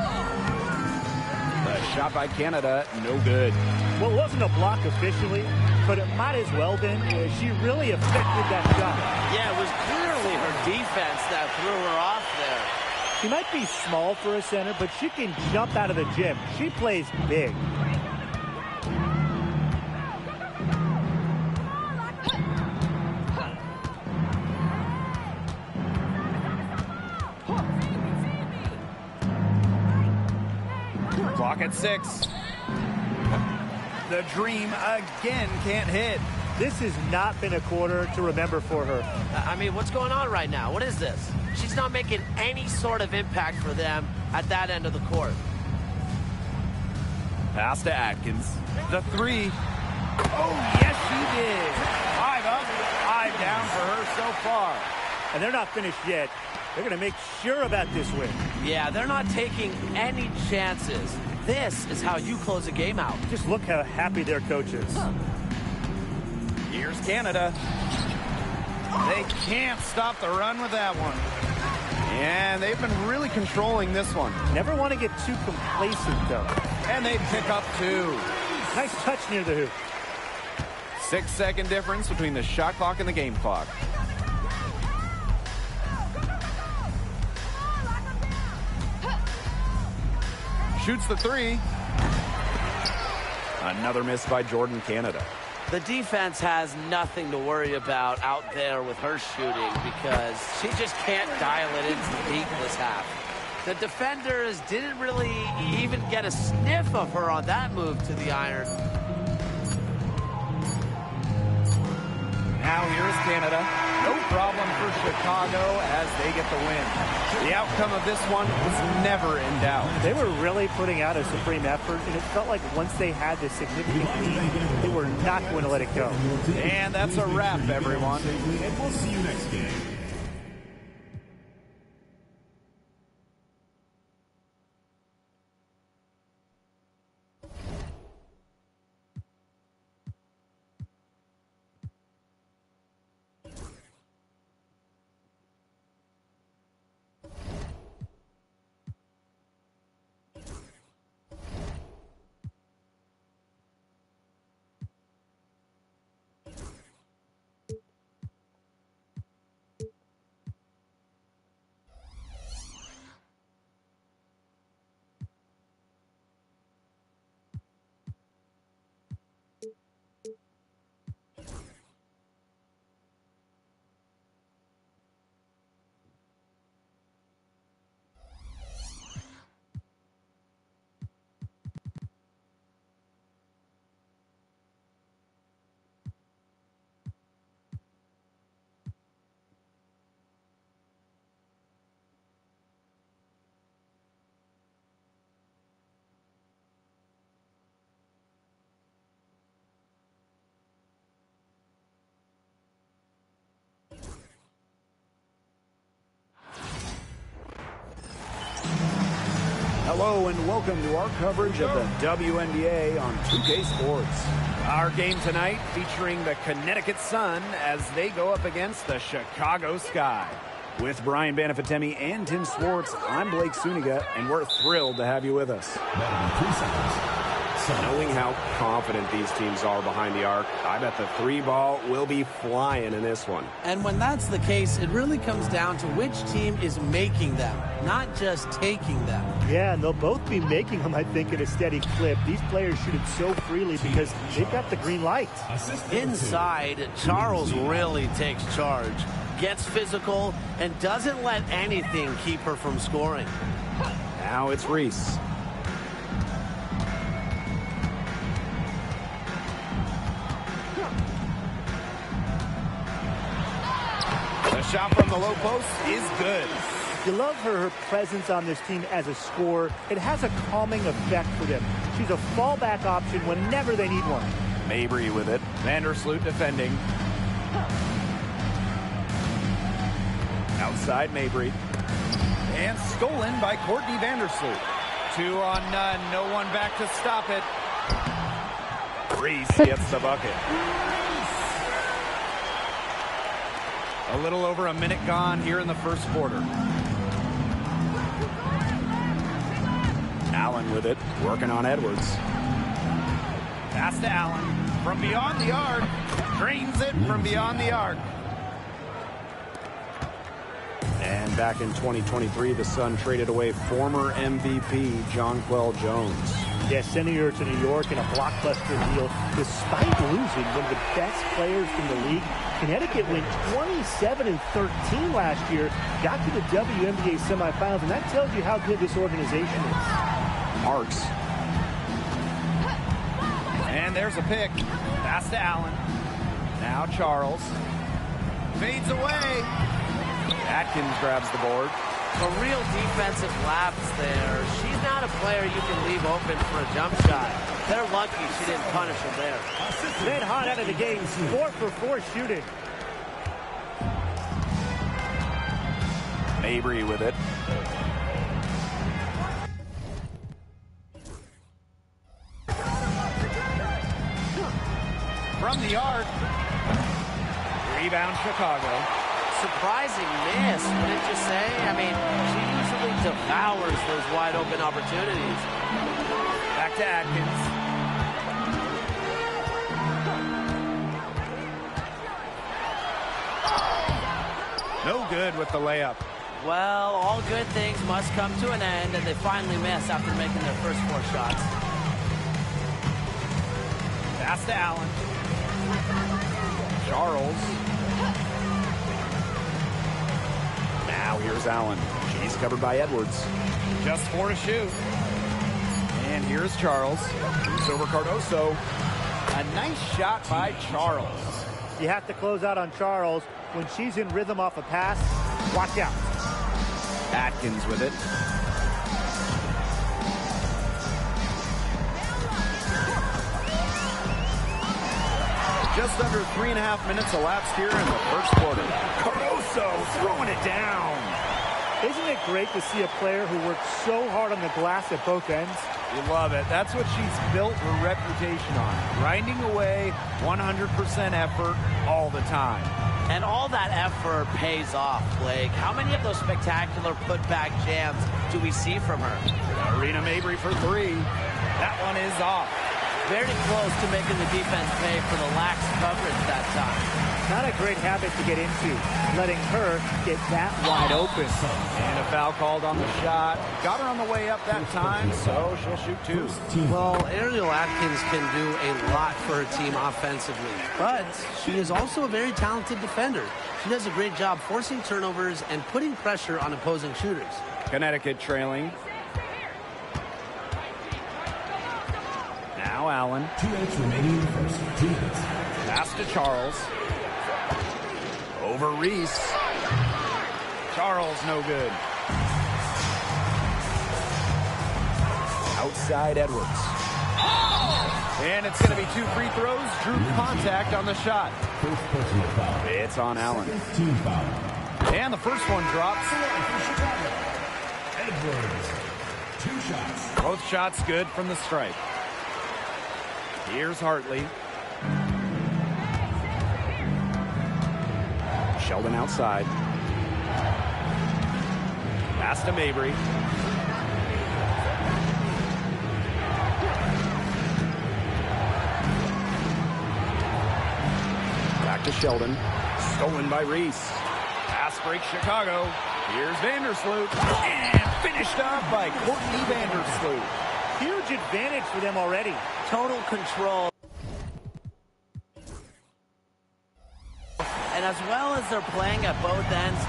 The shot by Canada, no good. Well, it wasn't a block officially, but it might as well been. She really affected that shot. Yeah, it was clearly her She might be small for a center, but she can jump out of the gym. She plays big. Clock at 6. The dream again can't hit. This has not been a quarter to remember for her. I mean, what's going on right now? What is this? She's not making any sort of impact for them at that end of the court. Pass to Atkins. The 3. Oh, yes, she did. 5 up, 5 down for her so far. And they're not finished yet. They're going to make sure about this win. Yeah, they're not taking any chances. This is how you close a game out. Just look how happy their coach is. Here's Canada. They can't stop the run with that one. And they've been really controlling this one. Never want to get too complacent, though. And they pick up 2. Nice touch near the hoop. 6-second difference between the shot clock and the game clock. Shoots the 3. Another miss by Jordan Canada. The defense has nothing to worry about out there with her shooting because she just can't dial it into the peak this half. The defenders didn't really even get a sniff of her on that move to the iron. Now here's Canada. No problem for Chicago as they get the win. The outcome of this one was never in doubt. They were really putting out a supreme effort, and it felt like once they had this significant lead, they were not going to let it go. And that's a wrap, everyone. And we'll see you next game. Hello and welcome to our coverage of the WNBA on 2K Sports. Our game tonight featuring the Connecticut Sun as they go up against the Chicago Sky. With Brian Banafitemi and Tim Swartz, I'm Blake Suniga, and we're thrilled to have you with us. That'll be 3 seconds. Knowing how confident these teams are behind the arc, I bet the 3 ball will be flying in this one. And when that's the case, it really comes down to which team is making them, not just taking them. Yeah, and they'll both be making them, I think, at a steady clip. These players shoot it so freely because they've got the green light. Inside, Charles really takes charge, gets physical, and doesn't let anything keep her from scoring. Now it's Reese. The shot from the low post is good. You love her presence on this team as a scorer. It has a calming effect for them. She's a fallback option whenever they need one. Mabry with it. Vandersloot defending. Outside Mabry. And stolen by Courtney Vandersloot. 2 on none. No one back to stop it. Reese gets the bucket. A little over a minute gone here in the first quarter. Allen with it, working on Edwards. Pass to Allen. From beyond the arc. Drains it from beyond the arc. And back in 2023, the Sun traded away former MVP Jonquel Jones. Yes, sending her to New York in a blockbuster deal despite losing one of the best players in the league. Connecticut went 27-13 last year, got to the WNBA semifinals, and that tells you how good this organization is. Marks. And there's a pick. Pass to Allen. Now Charles. Fades away. Atkins grabs the board. A real defensive lapse there. She's not a player you can leave open for a jump shot. They're lucky she didn't punish her there. Red hot out of the gate, 4 for 4 shooting. Mabry with it. From the arc. Rebound Chicago. Surprising miss, wouldn't you say? I mean, she usually devours those wide open opportunities. Back to Atkins. No good with the layup. Well, all good things must come to an end, and they finally miss after making their first 4 shots. Pass to Allen. Charles. Now here's Allen. She's covered by Edwards. Just 4 to shoot. And here's Charles. Moves over Cardoso. A nice shot by Charles. You have to close out on Charles. When she's in rhythm off a pass, watch out. Atkins with it. Just under 3.5 minutes elapsed here in the first quarter. Cardoso throwing it down. Isn't it great to see a player who works so hard on the glass at both ends? You love it. That's what she's built her reputation on. Grinding away, 100% effort all the time. And all that effort pays off, Blake. How many of those spectacular putback jams do we see from her? Arena Mabry for 3. That one is off. Very close to making the defense pay for the lax coverage that time. Not a great habit to get into, letting her get that wide open. And a foul called on the shot. Got her on the way up that time, so she'll shoot 2. Well, Ariel Atkins can do a lot for her team offensively, but she is also a very talented defender. She does a great job forcing turnovers and putting pressure on opposing shooters. Connecticut trailing. Now Allen. 2 minutes remaining in the first. 2 minutes. Pass to Charles. Over Reese. Charles no good. Outside Edwards. And it's going to be 2 free throws. Drew contact on the shot. First personal foul. It's on Allen. Team foul. And the first one drops. Edwards. 2 shots. Both shots good from the stripe. Here's Hartley. Sheldon outside. Pass to Mabry. Back to Sheldon. Stolen by Reese. Pass break Chicago. Here's Vandersloot. And finished off by Courtney Vandersloot. Huge advantage for them already. Total control. And as well as they're playing at both ends,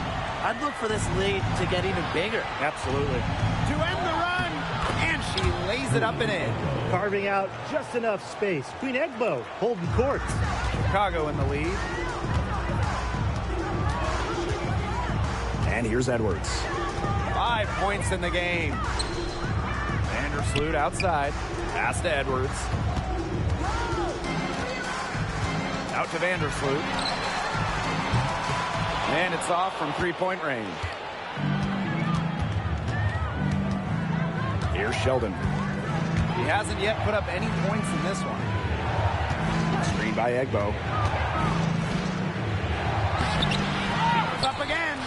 I'd look for this lead to get even bigger. Absolutely. To end the run. And she lays it up and in. Carving out just enough space. Queen Wnba holding court. Chicago in the lead. And here's Edwards. 5 points in the game. Vandersloot outside. Pass to Edwards. Out to Vandersloot. And it's off from 3-point range. Here's Sheldon. He hasn't yet put up any points in this one. Screen by Wnba. It's up again.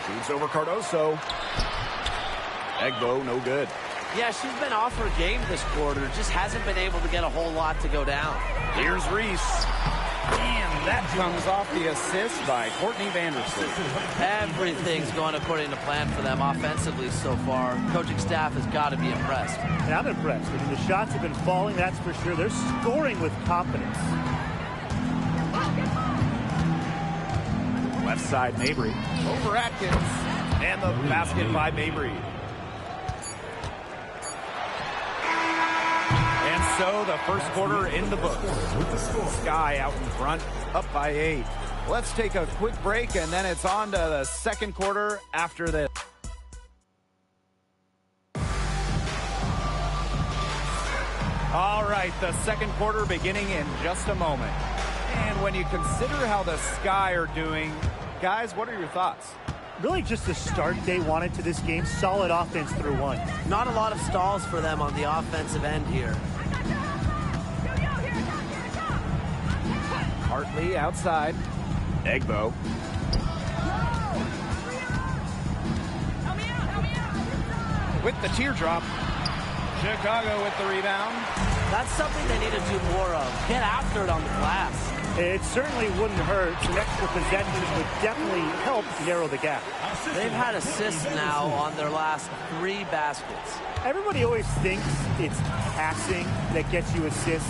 Shoots over Cardoso. Wnba, no good. Yeah, she's been off her game this quarter. Just hasn't been able to get a whole lot to go down. Here's Reese. And That comes off the assist by Courtney Vandersloot. Everything's going according to plan for them offensively so far. Coaching staff has got to be impressed. And I'm impressed. I mean, the shots have been falling, that's for sure. They're scoring with confidence. Left side, Mabry. Over Atkins. And the basket by Mabry. And so the first quarter in the books. Sky out in front, up by 8. Let's take a quick break, and then it's on to the second quarter after this. All right, the second quarter beginning in just a moment. And when you consider how the Sky are doing, guys, what are your thoughts? Really just the start they wanted to this game. Solid offense through one. Not a lot of stalls for them on the offensive end here. Hartley outside. Wnba2k. With the teardrop. Chicago with the rebound. That's something they need to do more of. Get after it on the glass. It certainly wouldn't hurt. Some extra possessions would definitely help narrow the gap. They've had assists now on their last 3 baskets. Everybody always thinks it's passing that gets you assists,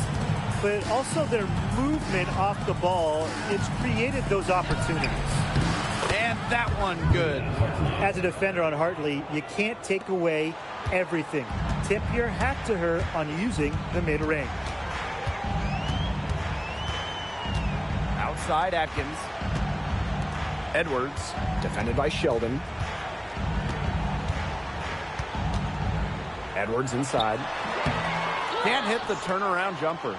but also their movement off the ball, it's created those opportunities. And that one good. As a defender on Hartley, you can't take away everything. Tip your hat to her on using the mid-range. Outside Atkins. Edwards, defended by Sheldon. Edwards inside. Can't hit the turnaround jumper.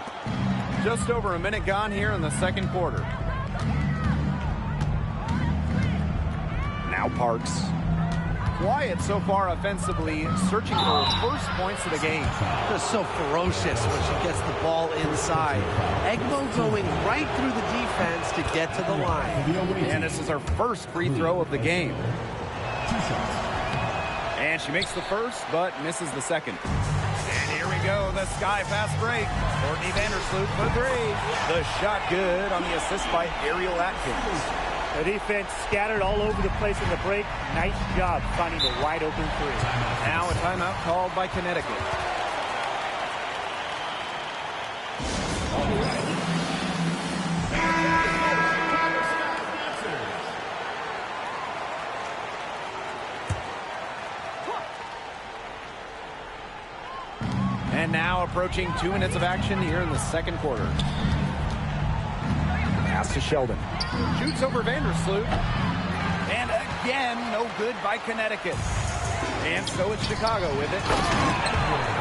Just over a minute gone here in the second quarter. Now Parks. Quiet so far offensively, searching for first points of the game. Just so ferocious when she gets the ball inside. Wnba2k going right through the defense to get to the line. And this is her first free throw of the game. And she makes the first, but misses the second. And here we go, the Sky fast break. Courtney Vandersloot for 3. The shot good on the assist by Ariel Atkins. The defense scattered all over the place in the break. Nice job finding the wide open 3. Now a timeout called by Connecticut. And now approaching 2 minutes of action here in the second quarter. Pass to Sheldon. Shoots over Vandersloot. And again, no good by Connecticut. And so it's Chicago with it.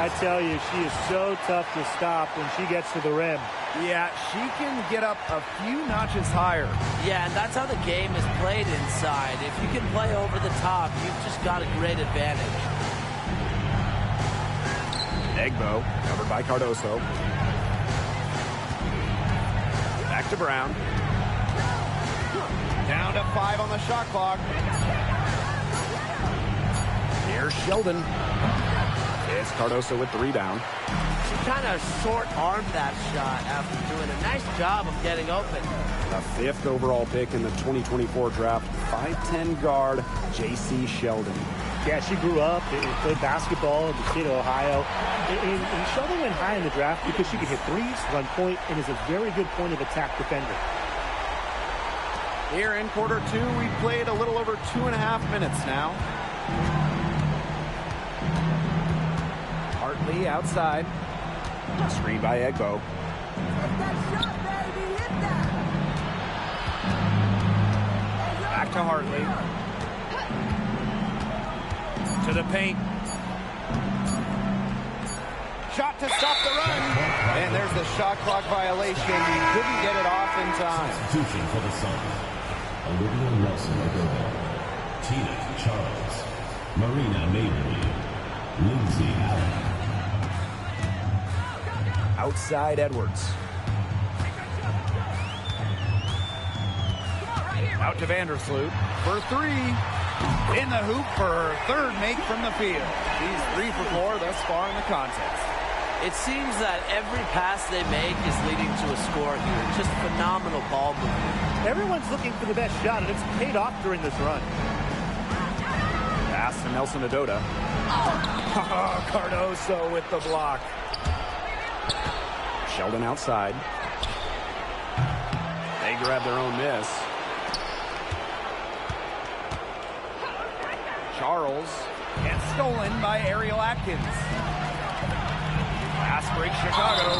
I tell you, she is so tough to stop when she gets to the rim. Yeah, she can get up a few notches higher. Yeah, and that's how the game is played inside. If you can play over the top, you've just got a great advantage. Wnba2k, covered by Cardoso. Back to Brown. Down to 5 on the shot clock. Here's Sheldon. It's Cardoso with the rebound. She kind of short-armed that shot after doing a nice job of getting open. A 5th overall pick in the 2024 draft, 5'10" guard, J.C. Sheldon. Yeah, she grew up and played basketball in the state of Ohio. And Sheldon went high in the draft because she could hit threes, run point, and is a very good point of attack defender. Here in quarter 2, we've played a little over 2.5 minutes now. Hartley outside. Screen by Wnba2k. Back to Hartley. To the paint. Shot to stop the run. And there's the shot clock violation. He couldn't get it off in time. Substitution for the Suns. Olivia Nelson-Agogo, Tina Charles, Marina Mabry, Lindsay Allen. Outside Edwards. Out to Vandersloot for 3. In the hoop for her 3rd make from the field. She's 3 for 4 thus far in the contest. It seems that every pass they make is leading to a score here. Just phenomenal ball movement. Everyone's looking for the best shot, and it's paid off during this run. Pass to Nelson Adota. Cardoso with the block. Sheldon outside. They grab their own miss. Charles gets stolen by Ariel Atkins. Pass break Chicago.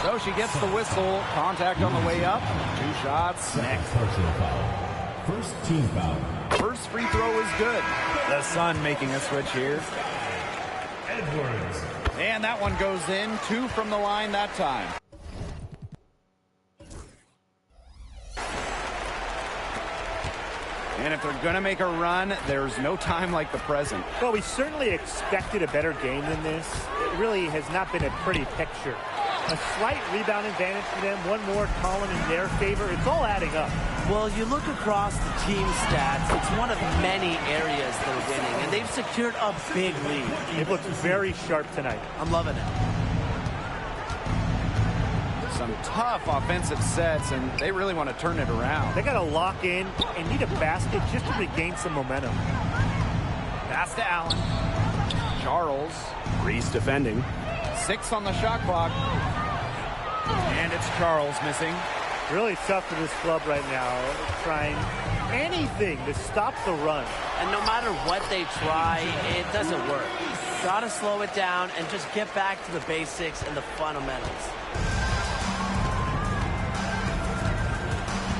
So she gets the whistle. Contact on the way up. 2 shots. Next. Personal foul. First team foul. First free throw is good. The Sun making a switch here. Edwards. And that one goes in. 2 from the line that time. And if they're going to make a run, there's no time like the present. Well, we certainly expected a better game than this. It really has not been a pretty picture. A slight rebound advantage for them, one more column in their favor. It's all adding up. Well, you look across the team stats, it's one of many areas they're winning, and they've secured a big lead. They've looked very sharp tonight. I'm loving it. Some tough offensive sets, and they really want to turn it around. They got to lock in and need a basket just to regain some momentum. Pass to Allen. Charles. Reese defending. 6 on the shot clock. And it's Charles missing. Really tough for this club right now, trying anything to stop the run. And no matter what they try, it doesn't work. Got to slow it down and just get back to the basics and the fundamentals.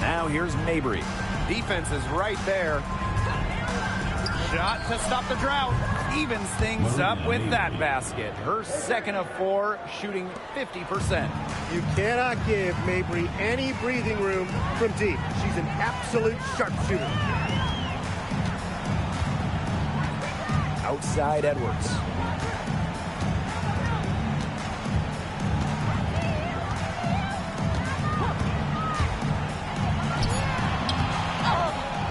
Now here's Mabry. Defense is right there. Shot to stop the drought. Evens things up with that basket. Her second of 4, shooting 50%. You cannot give Mabry any breathing room from deep. She's an absolute sharpshooter. Outside Edwards.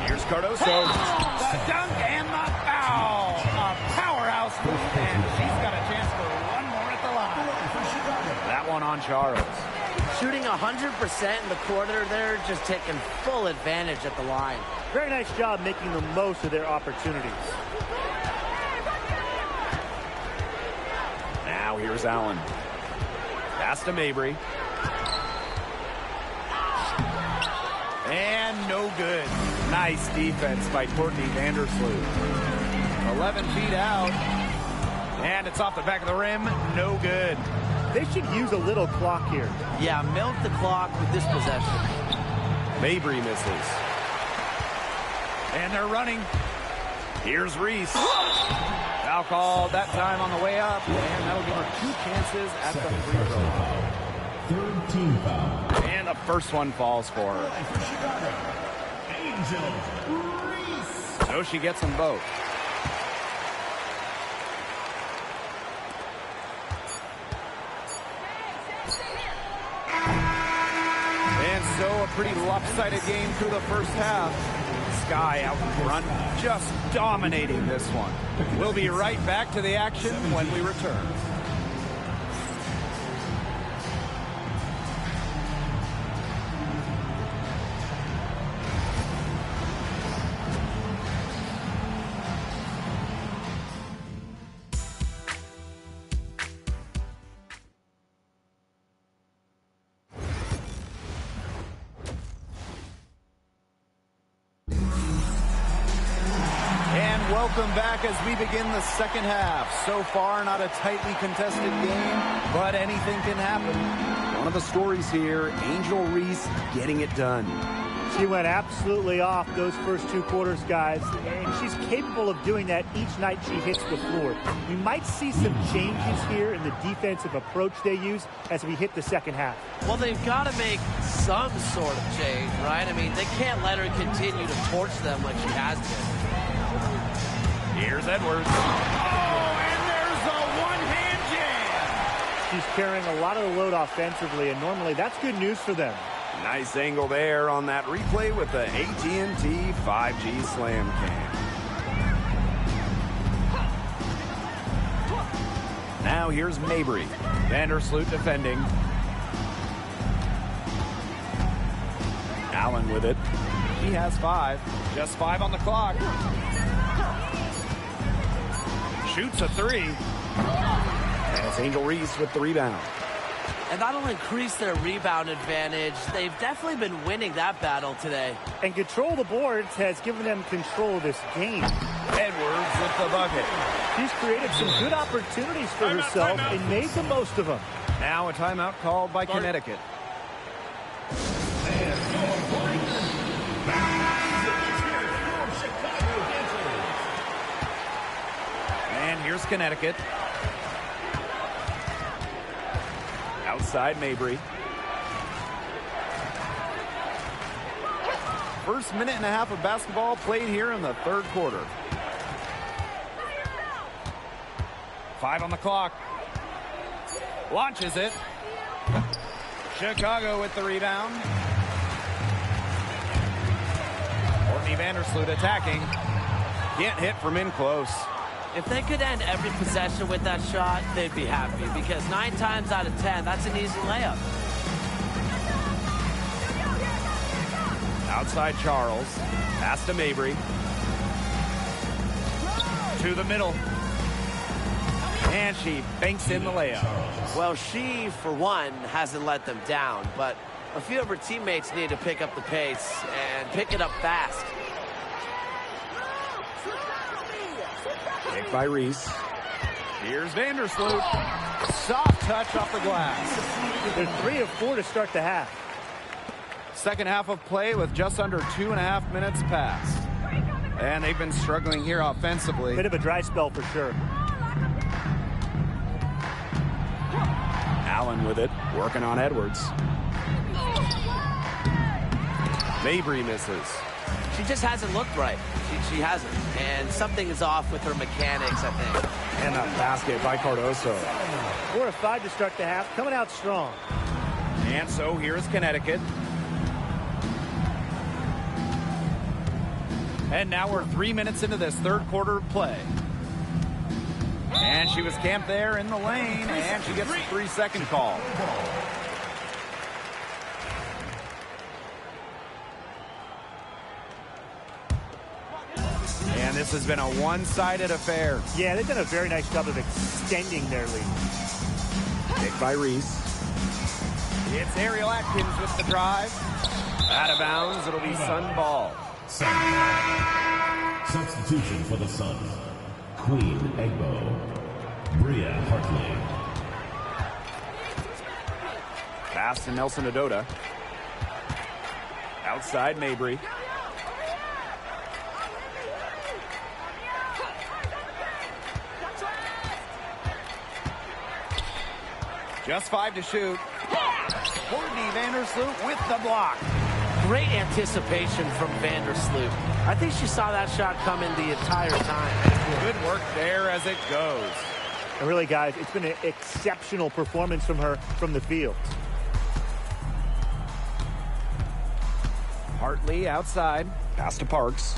Here's Cardoso. The dunk and the foul. A powerhouse move, and she's got a chance for one more at the line. That one on Charles. Shooting 100% in the quarter, they're just taking full advantage at the line. Very nice job making the most of their opportunities. Now here's Allen. Pass to Mabry. And no good. Nice defense by Courtney Vandersloot. 11 feet out. And it's off the back of the rim. No good. They should use a little clock here. Yeah, milk the clock with this possession. Mabry misses. And they're running. Here's Reese. Foul called that time on the way up. And that'll give her 2 chances at the free throw. Third team foul. And the first one falls for her. So she gets them both. And so a pretty lopsided game through the first half. Sky out in front, just dominating this one. We'll be right back to the action when we return. Welcome back as we begin the second half. So far, not a tightly contested game, but anything can happen. One of the stories here, Angel Reese getting it done. She went absolutely off those first 2 quarters, guys, and she's capable of doing that each night she hits the floor. We might see some changes here in the defensive approach they use as we hit the second half. Well, they've got to make some sort of change, right? I mean, they can't let her continue to torch them like she has been. Here's Edwards. Oh, and there's a one-hand jam. She's carrying a lot of the load offensively, and normally that's good news for them. Nice angle there on that replay with the AT&T 5G Slam Cam. Now here's Mabry. Vandersloot defending. Allen with it. He has 5. Just 5 on the clock. Shoots a 3. And it's Angel Reese with the rebound. And that'll increase their rebound advantage. They've definitely been winning that battle today. And control of the boards has given them control of this game. Edwards with the bucket. She's created some good opportunities for herself and made the most of them. Now a timeout called by Connecticut. And here's Connecticut. Outside Mabry. First minute and a half of basketball played here in the third quarter. 5 on the clock. Launches it. Chicago with the rebound. Courtney Vandersloot attacking. Can't hit from in close. If they could end every possession with that shot, they'd be happy because 9 times out of 10, that's an easy layup. Outside Charles. Pass to Mabry. To the middle. And she banks in the layup. Well, she, for one, hasn't let them down, but a few of her teammates need to pick up the pace and pick it up fast. Picked by Reese. Here's Vandersloot. Soft touch off the glass. They're 3 of 4 to start the half. Second half of play with just under 2.5 minutes passed. And they've been struggling here offensively. Bit of a dry spell for sure. Allen with it, working on Edwards. Mabry misses. She just hasn't looked right. She hasn't. And something is off with her mechanics, I think. And a basket by Cardoso. 4 of 5 to start the half, coming out strong. And so here's Connecticut. And now we're 3 minutes into this third quarter of play. And she was camped there in the lane, and she gets a 3-second call. And this has been a one-sided affair. Yeah, they've done a very nice job of extending their lead. Picked by Reese. It's Ariel Atkins with the drive. Out of bounds, it'll be Sun ball. Substitution for the Suns. Queen Egbo. Bria Hartley. Pass to Nelson Adota. Outside Mabry. Just 5 to shoot. Courtney Vandersloot with the block. Great anticipation from Vandersloot. I think she saw that shot coming the entire time. Good work there as it goes. And really, guys, it's been an exceptional performance from her from the field. Hartley outside. Pass to Parks.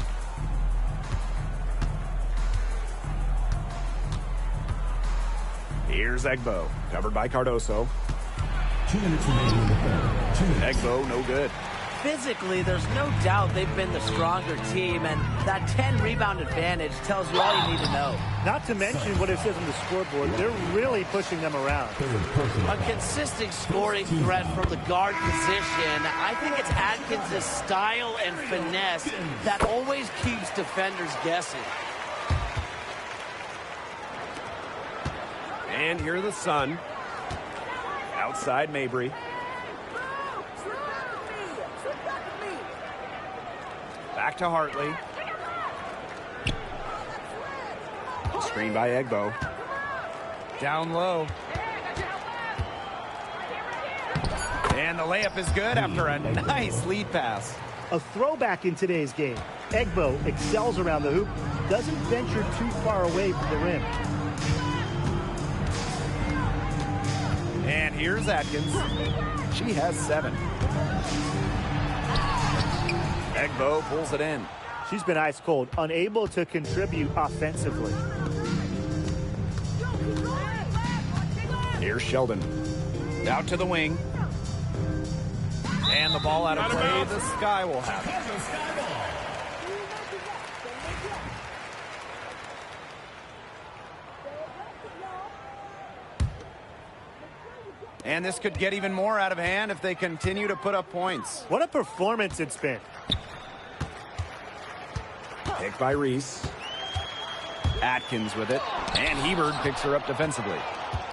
Here's Egbo. Covered by Cardoso. 2 minutes remaining in the third. 2 minutes. Egbo, no good. Physically, there's no doubt they've been the stronger team, and that 10-rebound advantage tells you all you need to know. Not to mention what it says on the scoreboard. They're really pushing them around. A consistent scoring threat from the guard position. I think it's Atkins' style and finesse that always keeps defenders guessing. And here the Sun. Outside Mabry. Back to Hartley. Screen by Egbo. Down low. And the layup is good after a nice lead pass. A throwback in today's game. Egbo excels around the hoop, doesn't venture too far away from the rim. And here's Atkins. She has 7. Egbo pulls it in. She's been ice cold, unable to contribute offensively. Here's Sheldon. Out to the wing. And the ball out of play. The Sky will have it. And this could get even more out of hand if they continue to put up points. What a performance it's been. Picked by Reese. Atkins with it. And Hebert picks her up defensively.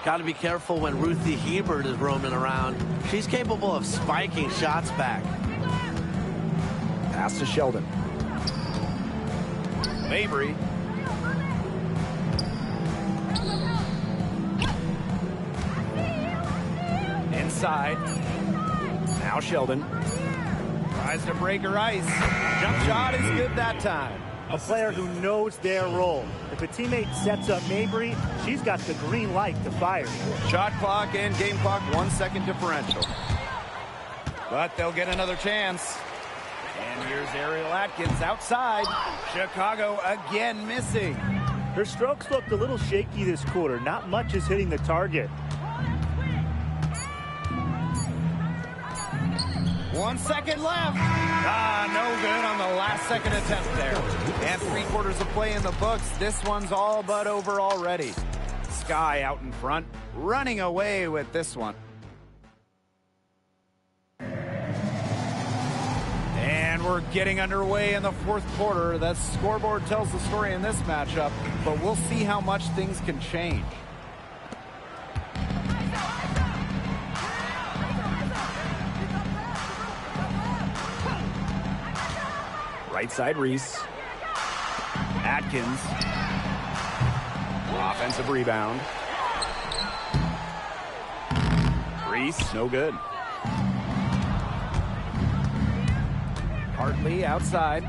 Got to be careful when Ruthie Hebert is roaming around. She's capable of spiking shots back. Pass to Sheldon. Mabry. Inside. Now Sheldon. Tries to break her ice. Jump shot is good that time. A player who knows their role. If a teammate sets up Mabry, she's got the green light to fire. Shot clock and game clock 1 second differential. But they'll get another chance. And here's Ariel Atkins outside. Chicago again missing. Her strokes looked a little shaky this quarter. Not much is hitting the target. 1 second left. No good on the last second attempt there. And 3/4 of play in the books. This one's all but over already. Sky out in front, running away with this one. And we're getting underway in the 4th quarter. The scoreboard tells the story in this matchup, but we'll see how much things can change. Right side, Reese. Atkins. Offensive rebound. Reese, no good. Hartley outside.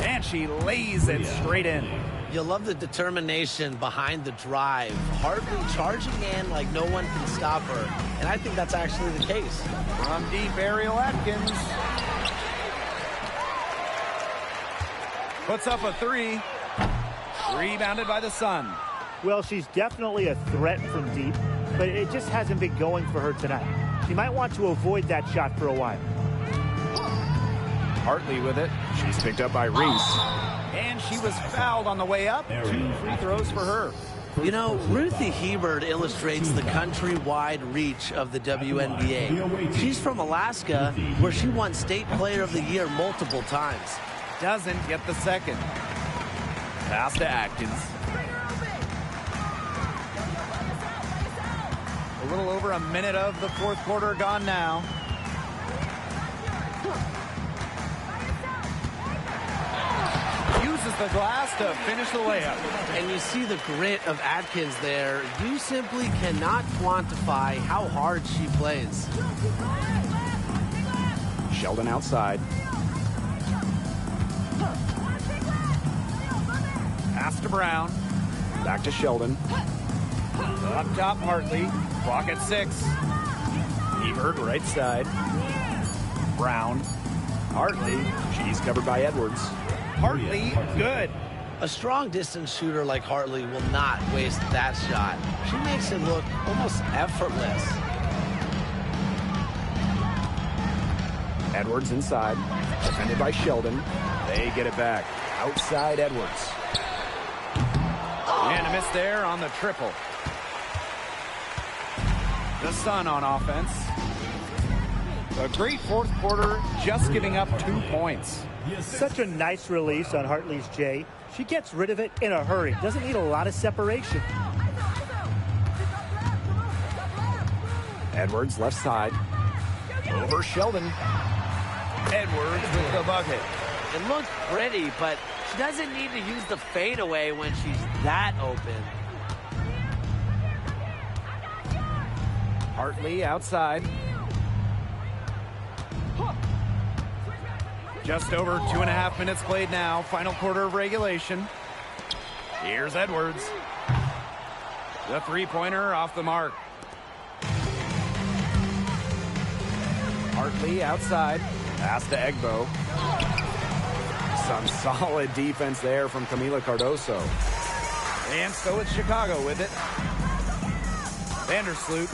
And she lays it straight in. You love the determination behind the drive. Hartley charging in like no one can stop her. And I think that's actually the case. From deep, Ariel Atkins. Puts up a 3. Rebounded by the Sun. Well, she's definitely a threat from deep, but it just hasn't been going for her tonight. She might want to avoid that shot for a while. Hartley with it. She's picked up by Reese. And she was fouled on the way up. 2 free throws for her. You know, Ruthie Hebert illustrates the countrywide reach of the WNBA. She's from Alaska, where she won State Player of the Year multiple times. Doesn't get the second. Pass to Atkins. A little over a minute of the 4th quarter gone now. Uses the glass to finish the layup. And you see the grit of Atkins there. You simply cannot quantify how hard she plays. Sheldon outside. Pass to Brown. Back to Sheldon. Up top, Hartley. Clock at 6. Hebert right side. Brown. Hartley. She's covered by Edwards. Hartley, good. A strong distance shooter like Hartley will not waste that shot. She makes it look almost effortless. Edwards inside. Defended by Sheldon. They get it back. Outside Edwards. And a miss there on the triple. The Sun on offense. A great 4th quarter, just giving up 2 points. Such a nice release on Hartley's J. She gets rid of it in a hurry. Doesn't need a lot of separation. Edwards left side. Over Sheldon. Edwards with the bucket. It looked pretty, but she doesn't need to use the fadeaway when she's that open. Hartley outside. Just over 2.5 minutes played now. Final quarter of regulation. Here's Edwards. The 3-pointer off the mark. Hartley outside. Pass to Egbo. Some solid defense there from Camila Cardoso. And so it's Chicago with it. Vandersloot.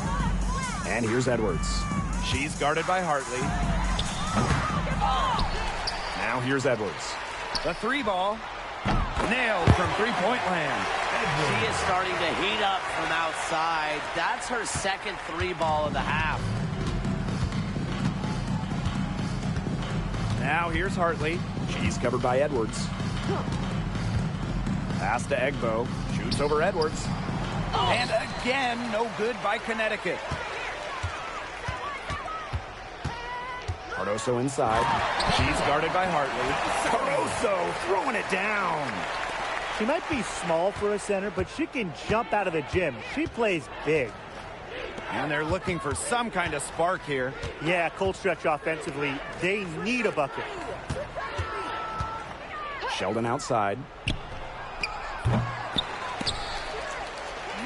And here's Edwards. She's guarded by Hartley. Now here's Edwards. The three ball. Nailed from three-point land. She is starting to heat up from outside. That's her second three ball of the half. Now here's Hartley. She's covered by Edwards. Pass to Egbo. Shoots over Edwards. And again, no good by Connecticut. Cardoso inside. She's guarded by Hartley. Cardoso throwing it down. She might be small for a center, but she can jump out of the gym. She plays big. And they're looking for some kind of spark here. Yeah, cold stretch offensively. They need a bucket. Sheldon outside.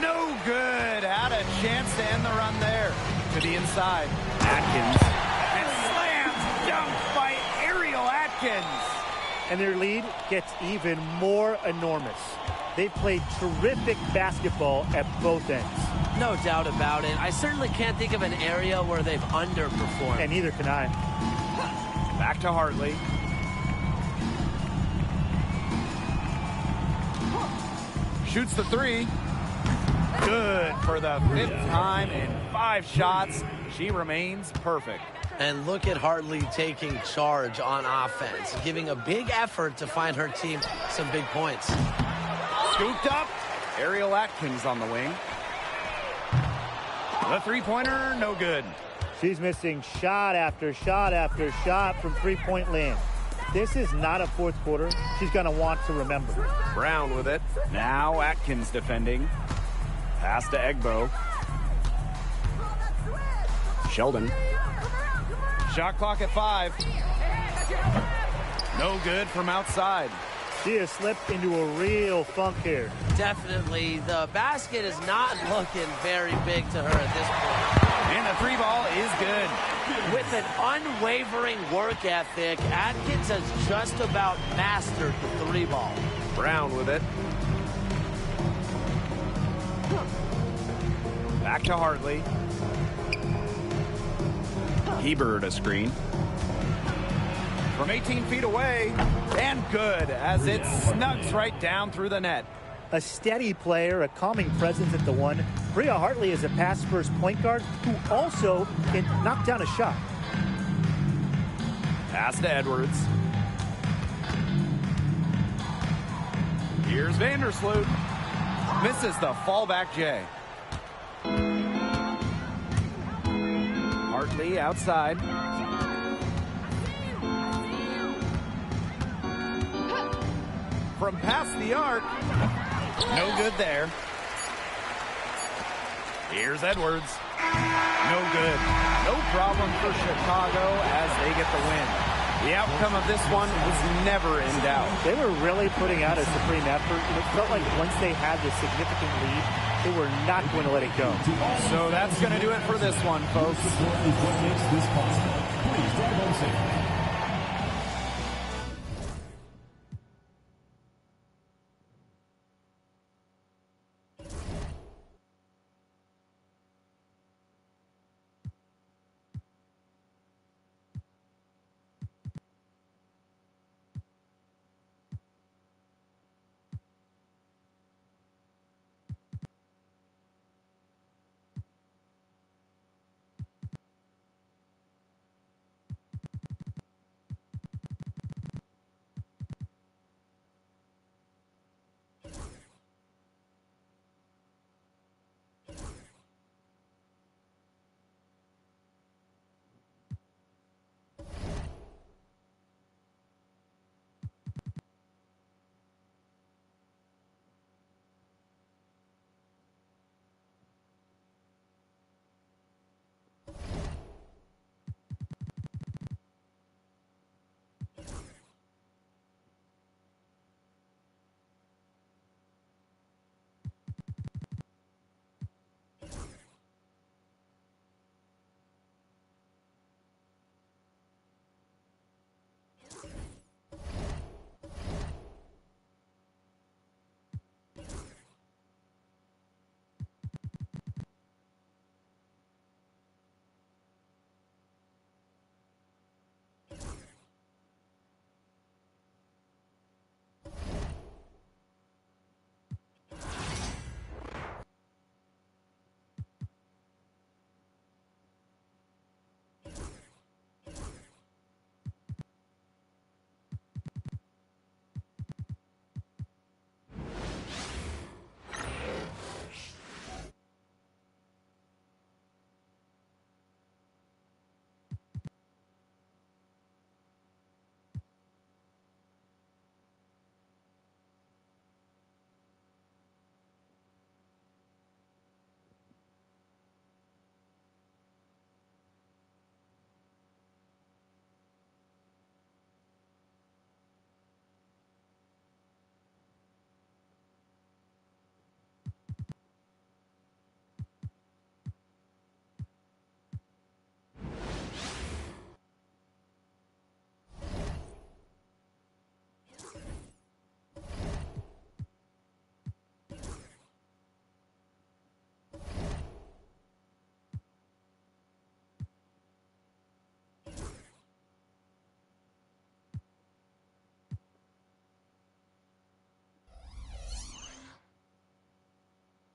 No good. Had a chance to end the run there. To the inside. Atkins. And slams. Dumped by Ariel Atkins. And their lead gets even more enormous. They played terrific basketball at both ends. No doubt about it. I certainly can't think of an area where they've underperformed. And neither can I. Back to Hartley. Shoots the three. Good for the fifth time in 5 shots. She remains perfect. And look at Hartley taking charge on offense, giving a big effort to find her team some big points. Scooped up. Ariel Atkins on the wing. The three-pointer, no good. She's missing shot after shot after shot from three-point land. This is not a fourth quarter she's going to want to remember. Brown with it. Now Atkins defending. Pass to Egbo. Sheldon. Shot clock at 5. No good from outside. She has slipped into a real funk here. Definitely. The basket is not looking very big to her at this point. And the three ball is good. With an unwavering work ethic, Atkins has just about mastered the three ball. Brown with it. Back to Hartley. Hebert a screen. From 18 feet away, and good as it snugs right down through the net. A steady player, a calming presence at the one. Bria Hartley is a pass-first point guard who also can knock down a shot. Pass to Edwards. Here's Vandersloot. Misses the fallback J. Hartley outside. From past the arc. No good there. Here's Edwards. No good. No problem for Chicago as they get the win. The outcome of this one was never in doubt. They were really putting out a supreme effort. It felt like once they had the significant lead, they were not going to let it go. So that's going to do it for this one, folks. This is what makes this possible. Please drive on safe.